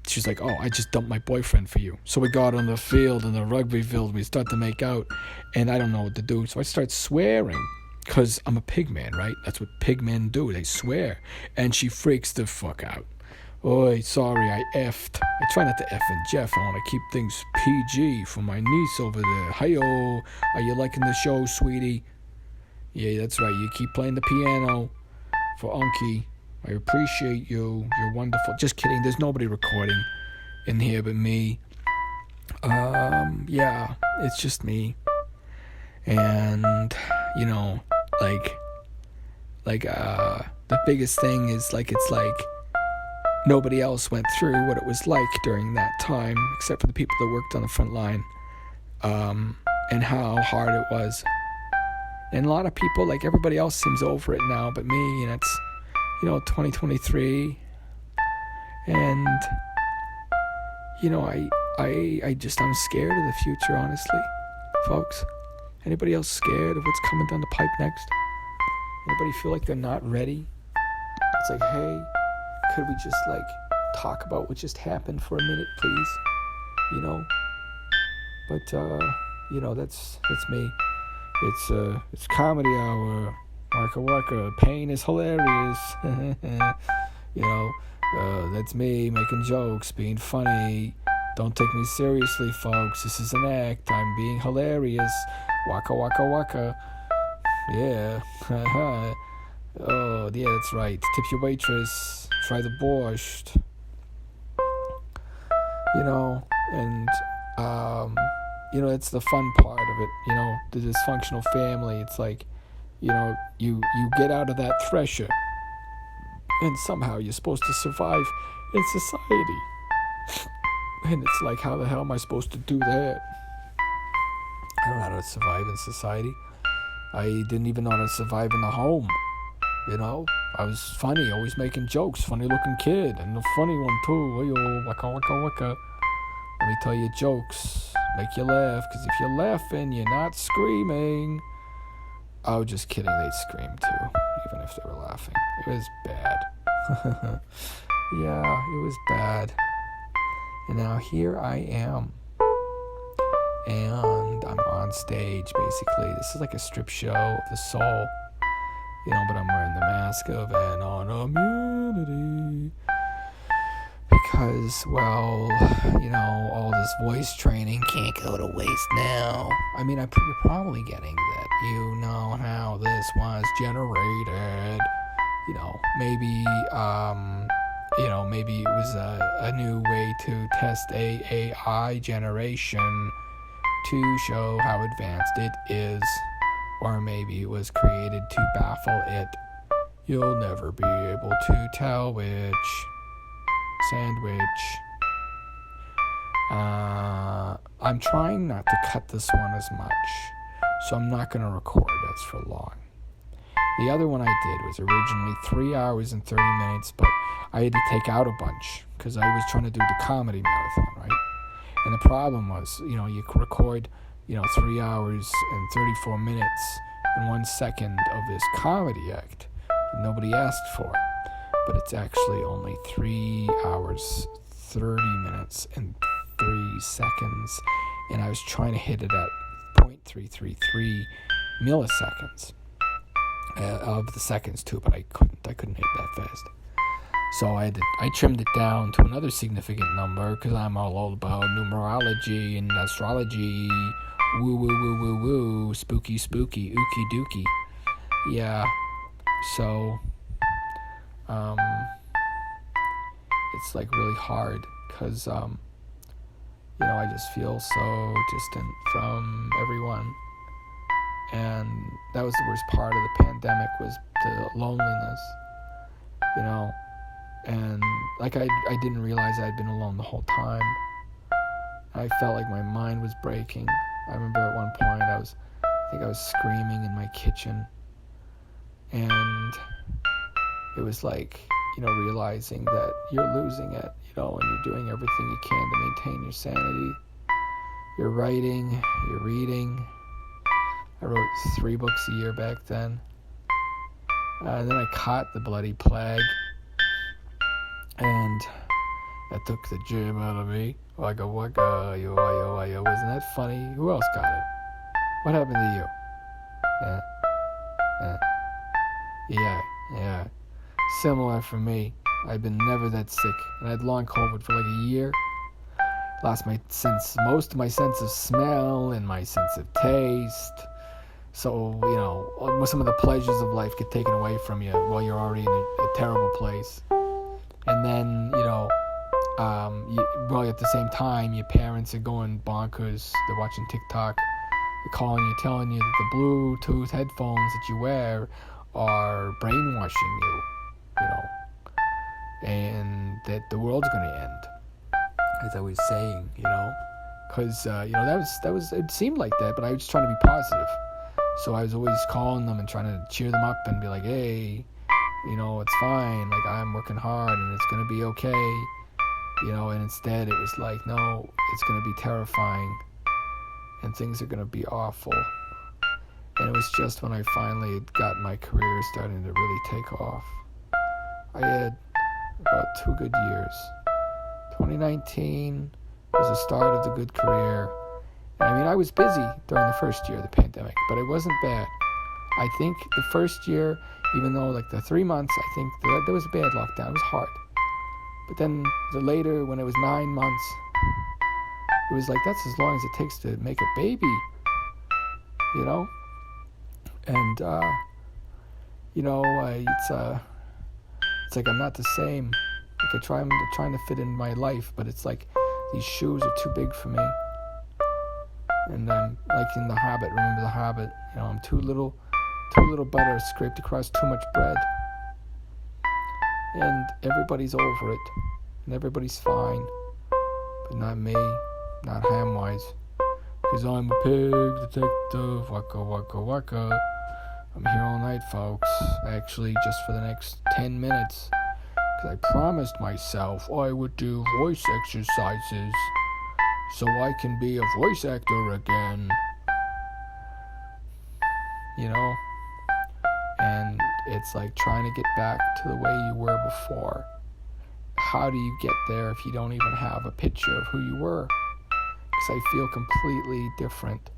B: she's like, oh, I just dumped my boyfriend for you. So we go out on the field, in the rugby field, we start to make out, and I don't know what to do. So I start swearing, because I'm a pig man, right? That's what pig men do, they swear. And she freaks the fuck out. Oi, sorry, I effed. I try not to F and Jeff. I want to keep things PG for my niece over there. Hi-yo, are you liking the show, sweetie? Yeah, that's right, you keep playing the piano for Unky. I appreciate you. You're wonderful. Just kidding. There's nobody recording in here but me. Yeah, it's just me. And, the biggest thing is, it's like nobody else went through what it was like during that time, except for the people that worked on the front line, and how hard it was. And a lot of people, everybody else seems over it now but me, and it's 2023, and I'm scared of the future, honestly, folks. Anybody else scared of what's coming down the pipe next? Anybody feel like they're not ready? It's like, hey, could we just talk about what just happened for a minute, please? But that's me. It's comedy hour. Waka, pain is hilarious. That's me making jokes, being funny, Don't take me seriously, folks. This is an act. I'm being hilarious. Waka waka waka. Yeah. Oh, yeah, that's right. Tip your waitress. Try the borscht. And it's the fun part of it. The dysfunctional family. It's like, you get out of that thresher, and somehow you're supposed to survive in society. And it's like, how the hell am I supposed to do that? I don't know how to survive in society. I didn't even know how to survive in the home. I was funny, always making jokes, funny looking kid, and a funny one too. Waka waka waka. Let me tell you jokes, make you laugh, because if you're laughing, you're not screaming. Oh, just kidding, they'd scream too, even if they were laughing. It was bad. Yeah, it was bad. And now here I am. And I'm on stage, basically. This is like a strip show of the soul. But I'm wearing the mask of anonymity. Because, all this voice training can't go to waste now. I mean, you're probably getting that. You know how this was generated. Maybe it was a new way to test AI generation to show how advanced it is. Or maybe it was created to baffle it. You'll never be able to tell which. Sandwich. I'm trying not to cut this one as much, so I'm not going to record as for long. The other one I did was originally 3 hours and 30 minutes, but I had to take out a bunch because I was trying to do the comedy marathon, right? And the problem was, you record, 3 hours and 34 minutes and 1 second of this comedy act that nobody asked for. But it's actually only 3 hours, 30 minutes, and 3 seconds. And I was trying to hit it at 0.333 milliseconds of the seconds too, but I couldn't hit that fast. So I trimmed it down to another significant number because I'm all about numerology and astrology. Woo woo woo woo woo, spooky spooky, ookie dookie. Yeah, so it's like really hard because I just feel so distant from everyone, and that was the worst part of the pandemic, was the loneliness, and like I didn't realize I'd been alone the whole time. I felt like my mind was breaking. I remember at one point I think I was screaming in my kitchen, and it was like, realizing that you're losing it, and you're doing everything you can to maintain your sanity. You're writing, you're reading. I wrote 3 books a year back then. And then I caught the bloody plague, and that took the gym out of me. Waka waka, yo, yo, yo. Wasn't that funny? Who else got it? What happened to you? Yeah. Similar for me. I'd been never that sick, and I had long COVID for like a year. Lost most of my sense of smell and my sense of taste. So, some of the pleasures of life get taken away from you while you're already in a terrible place. And then, at the same time, your parents are going bonkers. They're watching TikTok. They're calling you, telling you that the Bluetooth headphones that you wear are brainwashing you, and that the world's going to end, as I was saying, because, that was, it seemed like that, but I was just trying to be positive. So I was always calling them and trying to cheer them up and be like, hey, it's fine, like, I'm working hard and it's going to be okay, and instead it was like, no, it's going to be terrifying and things are going to be awful. And it was just when I finally got my career starting to really take off. I had about 2 good years. 2019 was the start of the good career. And I was busy during the first year of the pandemic, but it wasn't bad. I think the first year, even though like the 3 months, I think there was a bad lockdown. It was hard. But then later, when it was 9 months, it was like, that's as long as it takes to make a baby, you know? And, it's like I'm not the same. Like I'm trying to fit in my life, but it's like these shoes are too big for me. And like in The Hobbit, remember The Hobbit? I'm too little butter scraped across too much bread. And everybody's over it, and everybody's fine, but not me, not Hamwise, because I'm a pig detective, waka waka waka. I'm here all night, folks, actually just for the next 10 minutes, because I promised myself I would do voice exercises, so I can be a voice actor again, and it's like trying to get back to the way you were before. How do you get there if you don't even have a picture of who you were? Because I feel completely different.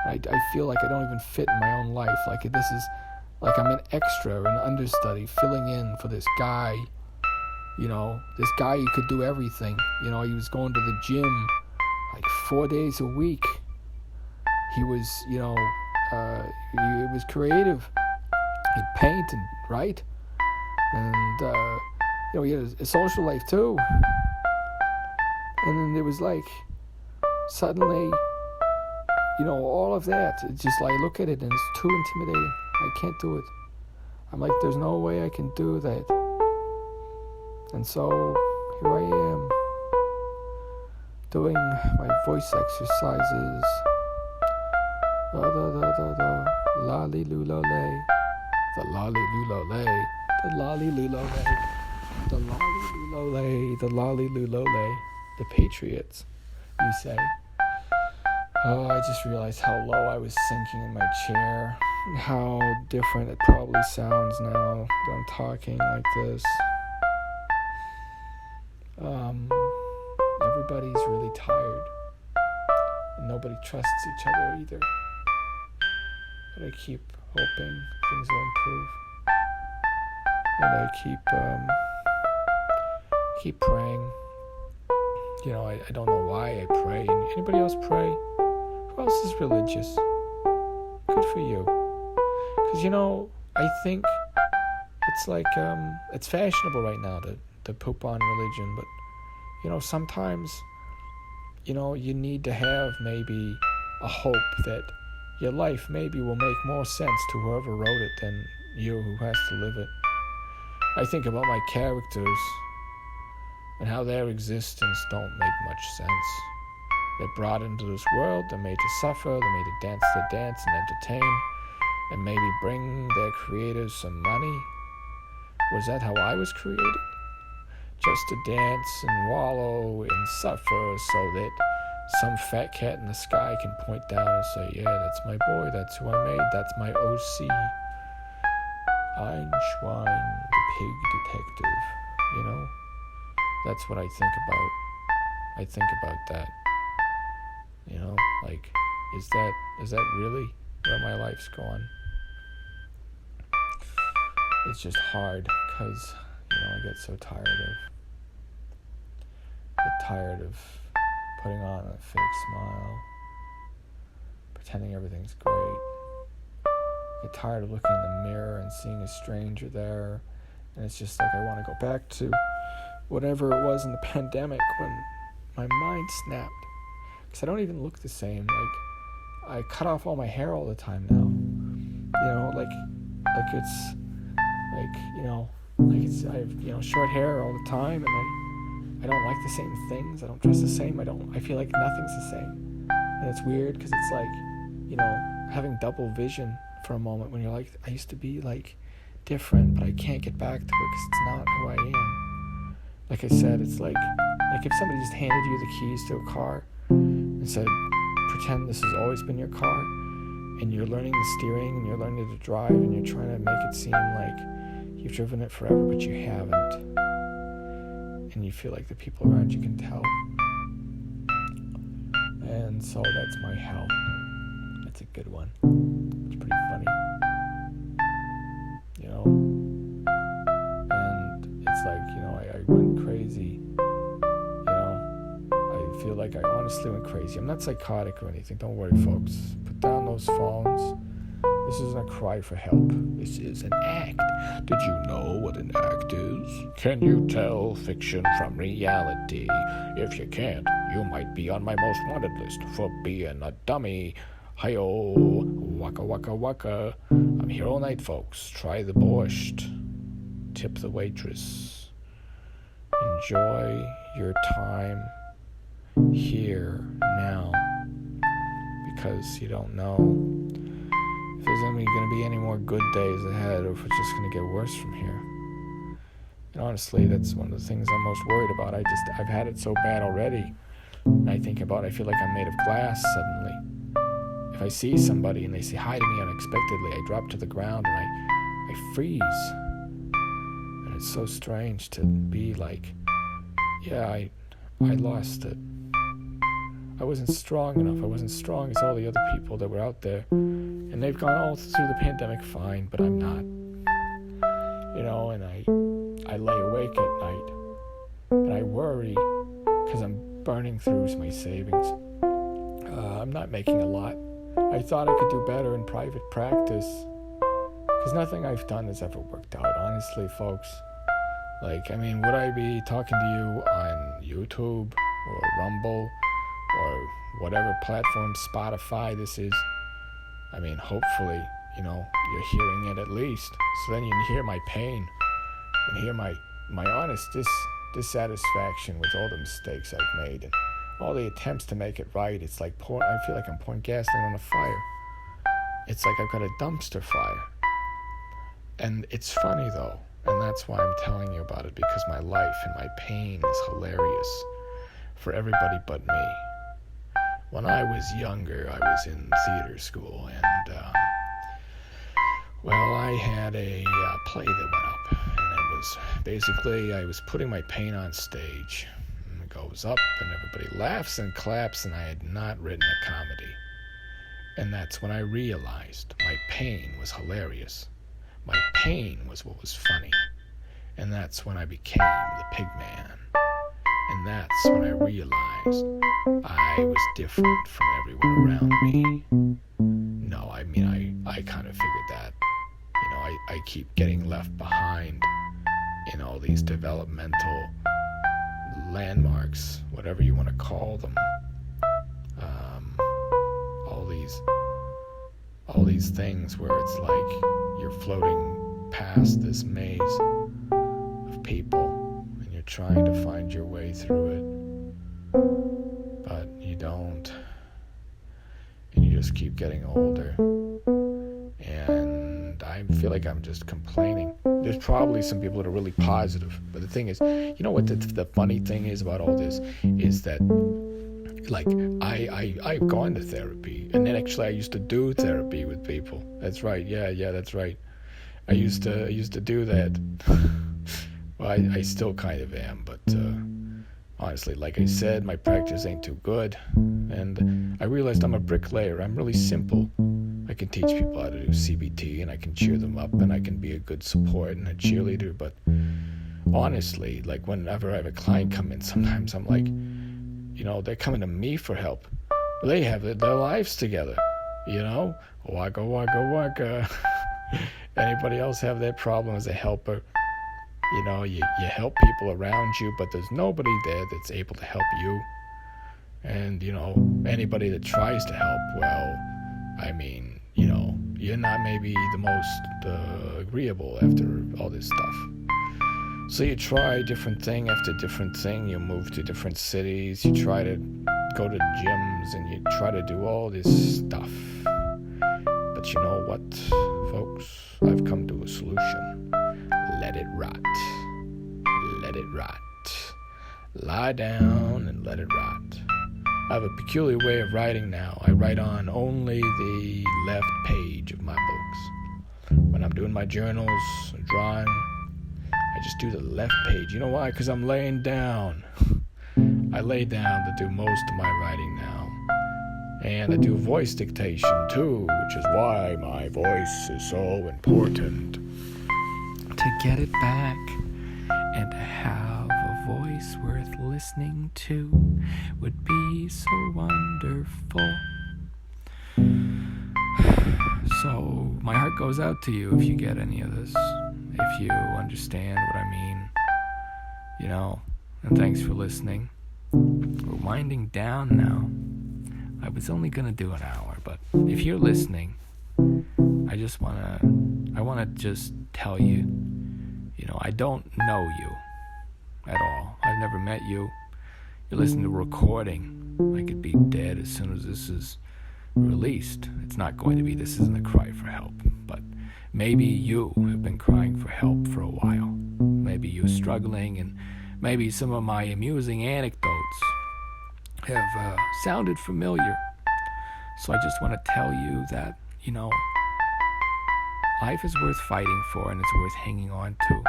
B: I feel like I don't even fit in my own life. Like this is, like I'm an extra, an understudy, filling in for this guy. This guy who could do everything. He was going to the gym like 4 days a week. He was, he was creative. He'd paint and write, and he had a social life too. And then there was like suddenly, all of that. It's just like I look at it and it's too intimidating. I can't do it. I'm like, there's no way I can do that. And so here I am, doing my voice exercises. Lolly lulole. The lolly lulole, the lolly lulole, the lolly lulole, the lolly lulole, the Patriots, you say. Oh, I just realized how low I was sinking in my chair, and how different it probably sounds now that I'm talking like this. Everybody's really tired, and nobody trusts each other either. But I keep hoping things will improve, and I keep praying. I don't know why I pray. Anybody else pray? Who else is religious? Good for you. Because I think it's like it's fashionable right now to poop on religion, but sometimes you need to have maybe a hope that your life maybe will make more sense to whoever wrote it than you who has to live it. I think about my characters and how their existence don't make much sense. They're brought into this world, they're made to suffer, they're made to dance and entertain, and maybe bring their creators some money. Was that how I was created? Just to dance and wallow and suffer so that some fat cat in the sky can point down and say, yeah, that's my boy, that's who I made, that's my OC. Einschwein, the pig detective, That's what I think about. I think about that. Like, is that really where my life's going? It's just hard because, I get so tired of putting on a fake smile, pretending everything's great. I get tired of looking in the mirror and seeing a stranger there, and it's just like I want to go back to whatever it was in the pandemic when my mind snapped. Because I don't even look the same. Like, I cut off all my hair all the time now. I have short hair all the time, and I don't like the same things. I don't dress the same. I feel like nothing's the same. And it's weird because it's like, having double vision for a moment when you're like, I used to be like different, but I can't get back to it because it's not who I am. Like I said, it's like if somebody just handed you the keys to a car and said, pretend this has always been your car, and you're learning the steering and you're learning to drive and you're trying to make it seem like you've driven it forever, but you haven't. And you feel like the people around you can tell. And so that's my hell. That's a good one. It's pretty funny. And it's like, I went crazy. I feel like I honestly went crazy. I'm not psychotic or anything. Don't worry, folks. Put down those phones. This isn't a cry for help. This is an act. Did you know what an act is? Can you tell fiction from reality? If you can't, you might be on my most wanted list for being a dummy. Hi-yo, waka waka waka. I'm here all night, folks. Try the borscht. Tip the waitress. Enjoy your time here now, because you don't know if there's going to be any more good days ahead, or if it's just going to get worse from here. And honestly, that's one of the things I'm most worried about. I've had it so bad already. And I feel like I'm made of glass suddenly. If I see somebody and they say hi to me unexpectedly, I drop to the ground and I freeze. And it's so strange to be like, yeah, I lost it. I wasn't strong enough. I wasn't strong as all the other people that were out there. And they've gone all through the pandemic fine, but I'm not. And I lay awake at night. And I worry because I'm burning through my savings. I'm not making a lot. I thought I could do better in private practice, because nothing I've done has ever worked out, honestly, folks. Would I be talking to you on YouTube or Rumble or whatever platform, Spotify this is? Hopefully, you're hearing it at least. So then you can hear my pain and hear my honest dissatisfaction with all the mistakes I've made and all the attempts to make it right. It's like I feel like I'm pouring gasoline on a fire. It's like I've got a dumpster fire. And it's funny though, and that's why I'm telling you about it, because my life and my pain is hilarious for everybody but me. When I was younger, I was in theater school, and I had a play that went up, and it was basically I was putting my pain on stage. And it goes up, and everybody laughs and claps, and I had not written a comedy. And that's when I realized my pain was hilarious. My pain was what was funny. And that's when I became the pig man. And that's when I realized I was different from everyone around me. No, I kind of figured that. I keep getting left behind in all these developmental landmarks, whatever you want to call them. All these things where it's like you're floating past this maze of people and you're trying to find your way through it, but you don't, and you just keep getting older. And I feel like I'm just complaining. There's probably some people that are really positive, but the thing is, you know what the funny thing is about all this is that, like, I've gone to therapy, and then actually I used to do therapy with people. That's right. Yeah, that's right. I used to do that. Well, I still kind of am, but honestly, like I said, my practice ain't too good, and I realized I'm a bricklayer. I'm really simple. I can teach people how to do CBT, and I can cheer them up, and I can be a good support and a cheerleader, but honestly, like, whenever I have a client come in, sometimes I'm like, they're coming to me for help. They have their lives together, waka waka waka. Anybody else have that problem as a helper? You help people around you, but there's nobody there that's able to help you. And, anybody that tries to help, well, you're not maybe the most agreeable after all this stuff. So you try different thing after different thing. You move to different cities. You try to go to gyms, and you try to do all this stuff. But you know what, folks? I've come to a solution. Let it rot. Let it rot. Lie down and let it rot. I have a peculiar way of writing now. I write on only the left page of my books. When I'm doing my journals, drawing, I just do the left page. You know why? Because I'm laying down. I lay down to do most of my writing now. And I do voice dictation too, which is why my voice is so important. To get it back and to have a voice worth listening
A: listening to would be so wonderful. So my heart goes out to you if you get any of this, if you understand what I mean, and thanks for listening. We're winding down now. I was only going to do an hour, but if you're listening, I want to just tell you, I don't know you at all. I've never met you. You're listening to a recording. I could be dead as soon as this is released. It's not going to be. This isn't a cry for help, but maybe you have been crying for help for a while. Maybe you're struggling, and maybe some of my amusing anecdotes have sounded familiar. So I just want to tell you that, life is worth fighting for, and it's worth hanging on to.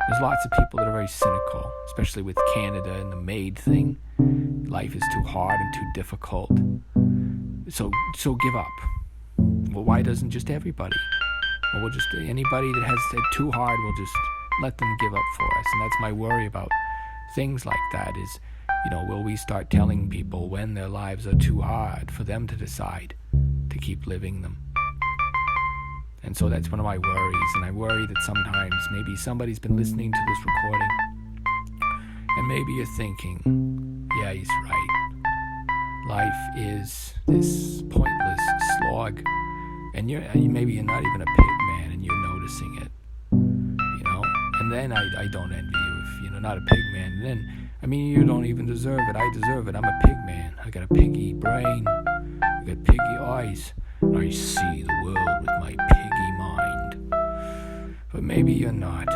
A: There's lots of people that are very cynical, especially with Canada and the maid thing. Life is too hard and too difficult. So give up. Well, why doesn't just everybody? Well, we'll just, anybody that has it too hard, we'll just let them give up for us. And that's my worry about things like that is, will we start telling people when their lives are too hard for them to decide to keep living them? And so that's one of my worries, and I worry that sometimes maybe somebody's been listening to this recording, and maybe you're thinking, yeah, he's right. Life is this pointless slog, and maybe you're not even a pig man, and you're noticing it, And then I don't envy you if you're not a pig man. Then, you don't even deserve it. I deserve it. I'm a pig man. I got a piggy brain. I got piggy eyes. I see the world with my piggy mind. But maybe you're not.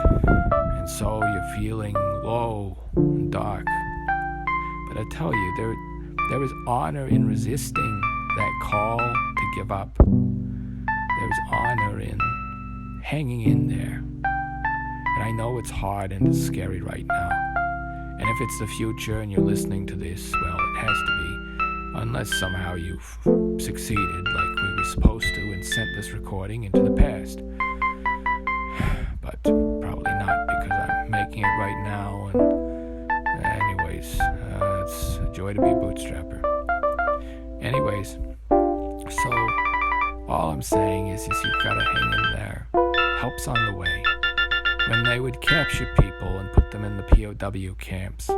A: And so you're feeling low and dark. But I tell you, there is honor in resisting that call to give up. There's honor in hanging in there. And I know it's hard and it's scary right now. And if it's the future and you're listening to this, well, it has to be. Unless somehow you've succeeded like we were supposed to and sent this recording into the past. But probably not, because I'm making it right now. And anyways, it's a joy to be a bootstrapper. Anyways, so all I'm saying is you've got to hang in there. Help's on the way. When they would capture people and put them in the POW camps,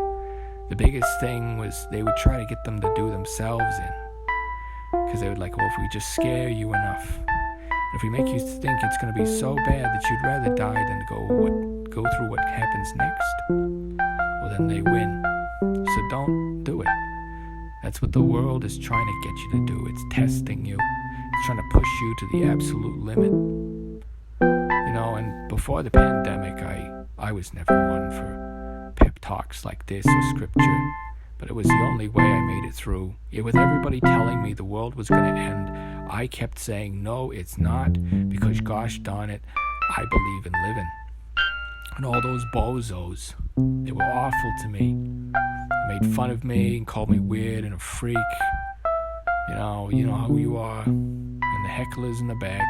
A: the biggest thing was they would try to get them to do themselves in. Because they would if we just scare you enough, if we make you think it's going to be so bad that you'd rather die than go through what happens next, well, then they win. So don't do it. That's what the world is trying to get you to do. It's testing you. It's trying to push you to the absolute limit. And before the pandemic, I was never one for pep talks like this or scripture, but it was the only way I made it through. With everybody telling me the world was going to end, I kept saying, no, it's not, because gosh darn it, I believe in living. And all those bozos, they were awful to me. They made fun of me and called me weird and a freak. You know who you are, and the hecklers in the back.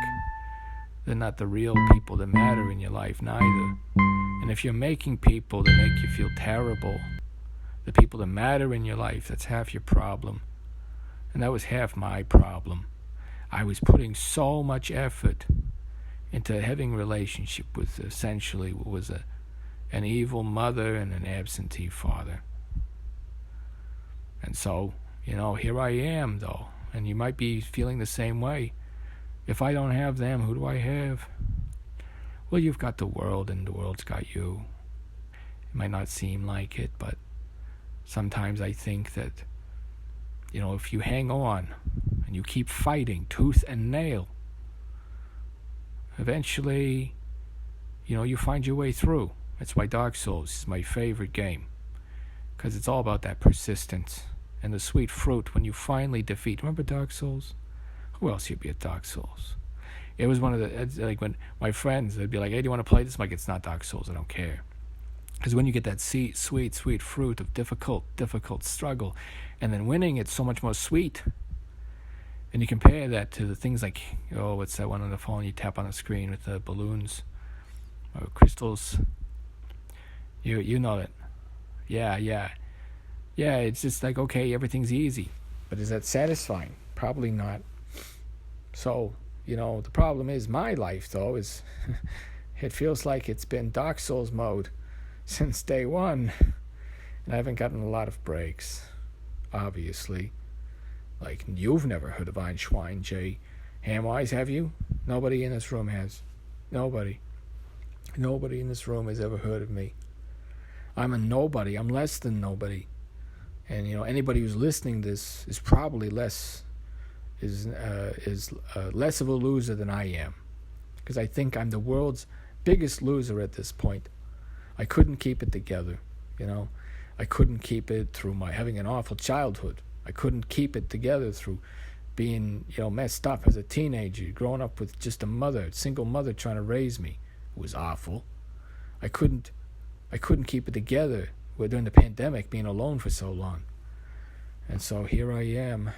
A: They're not the real people that matter in your life, neither. And if you're making people that make you feel terrible, the people that matter in your life, that's half your problem. And that was half my problem. I was putting so much effort into having a relationship with essentially what was an evil mother and an absentee father. And so, here I am, though. And you might be feeling the same way. If I don't have them, who do I have? Well, you've got the world, and the world's got you. It might not seem like it, but sometimes I think that, if you hang on and you keep fighting tooth and nail, eventually, you find your way through. That's why Dark Souls is my favorite game, because it's all about that persistence and the sweet fruit when you finally defeat. Remember Dark Souls? Who else you'd be at Dark Souls? It was one of the, when my friends, they'd be like, hey, do you want to play this? I'm like, it's not Dark Souls, I don't care. Because when you get that sweet, sweet fruit of difficult struggle, and then winning, it's so much more sweet. And you compare that to the things like, what's that one on the phone you tap on the screen with the balloons or crystals? You know that. Yeah.
B: Yeah, it's just like, okay, everything's easy. But is that satisfying? Probably not. So, the problem is my life, though, is it feels like it's been Dark Souls mode since day one. And I haven't gotten a lot of breaks, obviously. Like, you've never heard of Einschwein J. Hamwise, have you? Nobody in this room has. Nobody. Nobody in this room has ever heard of me. I'm a nobody. I'm less than nobody. And anybody who's listening to this is probably less of a loser than I am, because I think I'm the world's biggest loser at this point. I couldn't keep it together. I couldn't keep it through my having an awful childhood. I couldn't keep it together through being messed up as a teenager, growing up with just a single mother trying to raise me. It was awful. I couldn't keep it together during the pandemic, being alone for so long. And so here I am,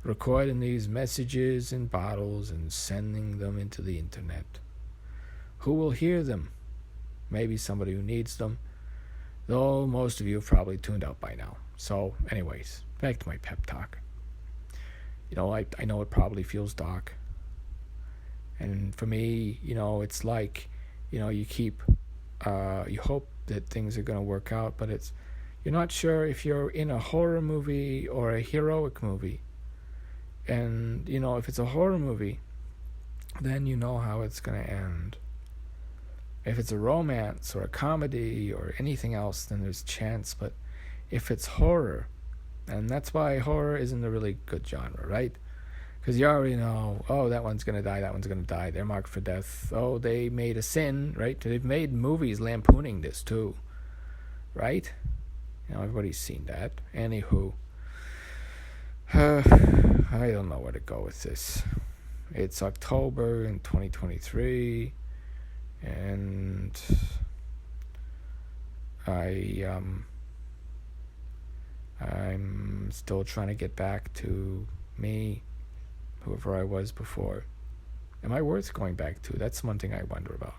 B: recording these messages in bottles and sending them into the internet. Who will hear them? Maybe somebody who needs them, though most of you have probably tuned out by now. So anyways, back to my pep talk. I know it probably feels dark. And for me, it's like, you keep, you hope that things are going to work out, but you're not sure if you're in a horror movie or a heroic movie. And, if it's a horror movie, then you know how it's going to end. If it's a romance or a comedy or anything else, then there's chance. But if it's horror, and that's why horror isn't a really good genre, right? Because you already know, that one's going to die, that one's going to die, they're marked for death. They made a sin, right? They've made movies lampooning this too, right? Everybody's seen that. Anywho, I don't know where to go with this. It's October in 2023, and I'm still trying to get back to me, whoever I was before. Am I worth going back to? That's one thing I wonder about.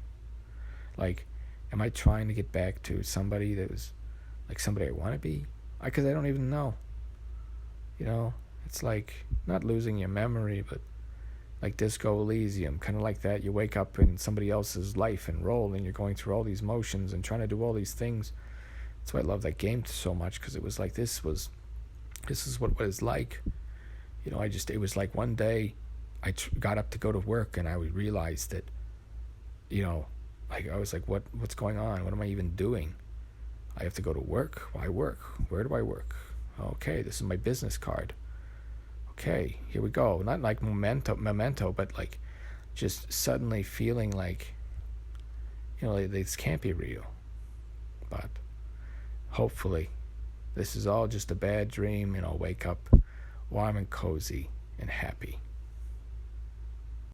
B: Like, am I trying to get back to somebody that was like somebody I want to be? Because I don't even know. It's like not losing your memory, but like Disco Elysium, kind of like that. You wake up in somebody else's life and role, and you're going through all these motions and trying to do all these things. That's why I love that game so much, because it was like this is what it was like. It was like one day I got up to go to work, and I realized that, I was like, what's going on? What am I even doing? I have to go to work. Why work? Where do I work? Okay, this is my business card. Okay, here we go. Not like memento, but like just suddenly feeling like, this can't be real. But hopefully this is all just a bad dream, and I'll wake up warm and cozy and happy.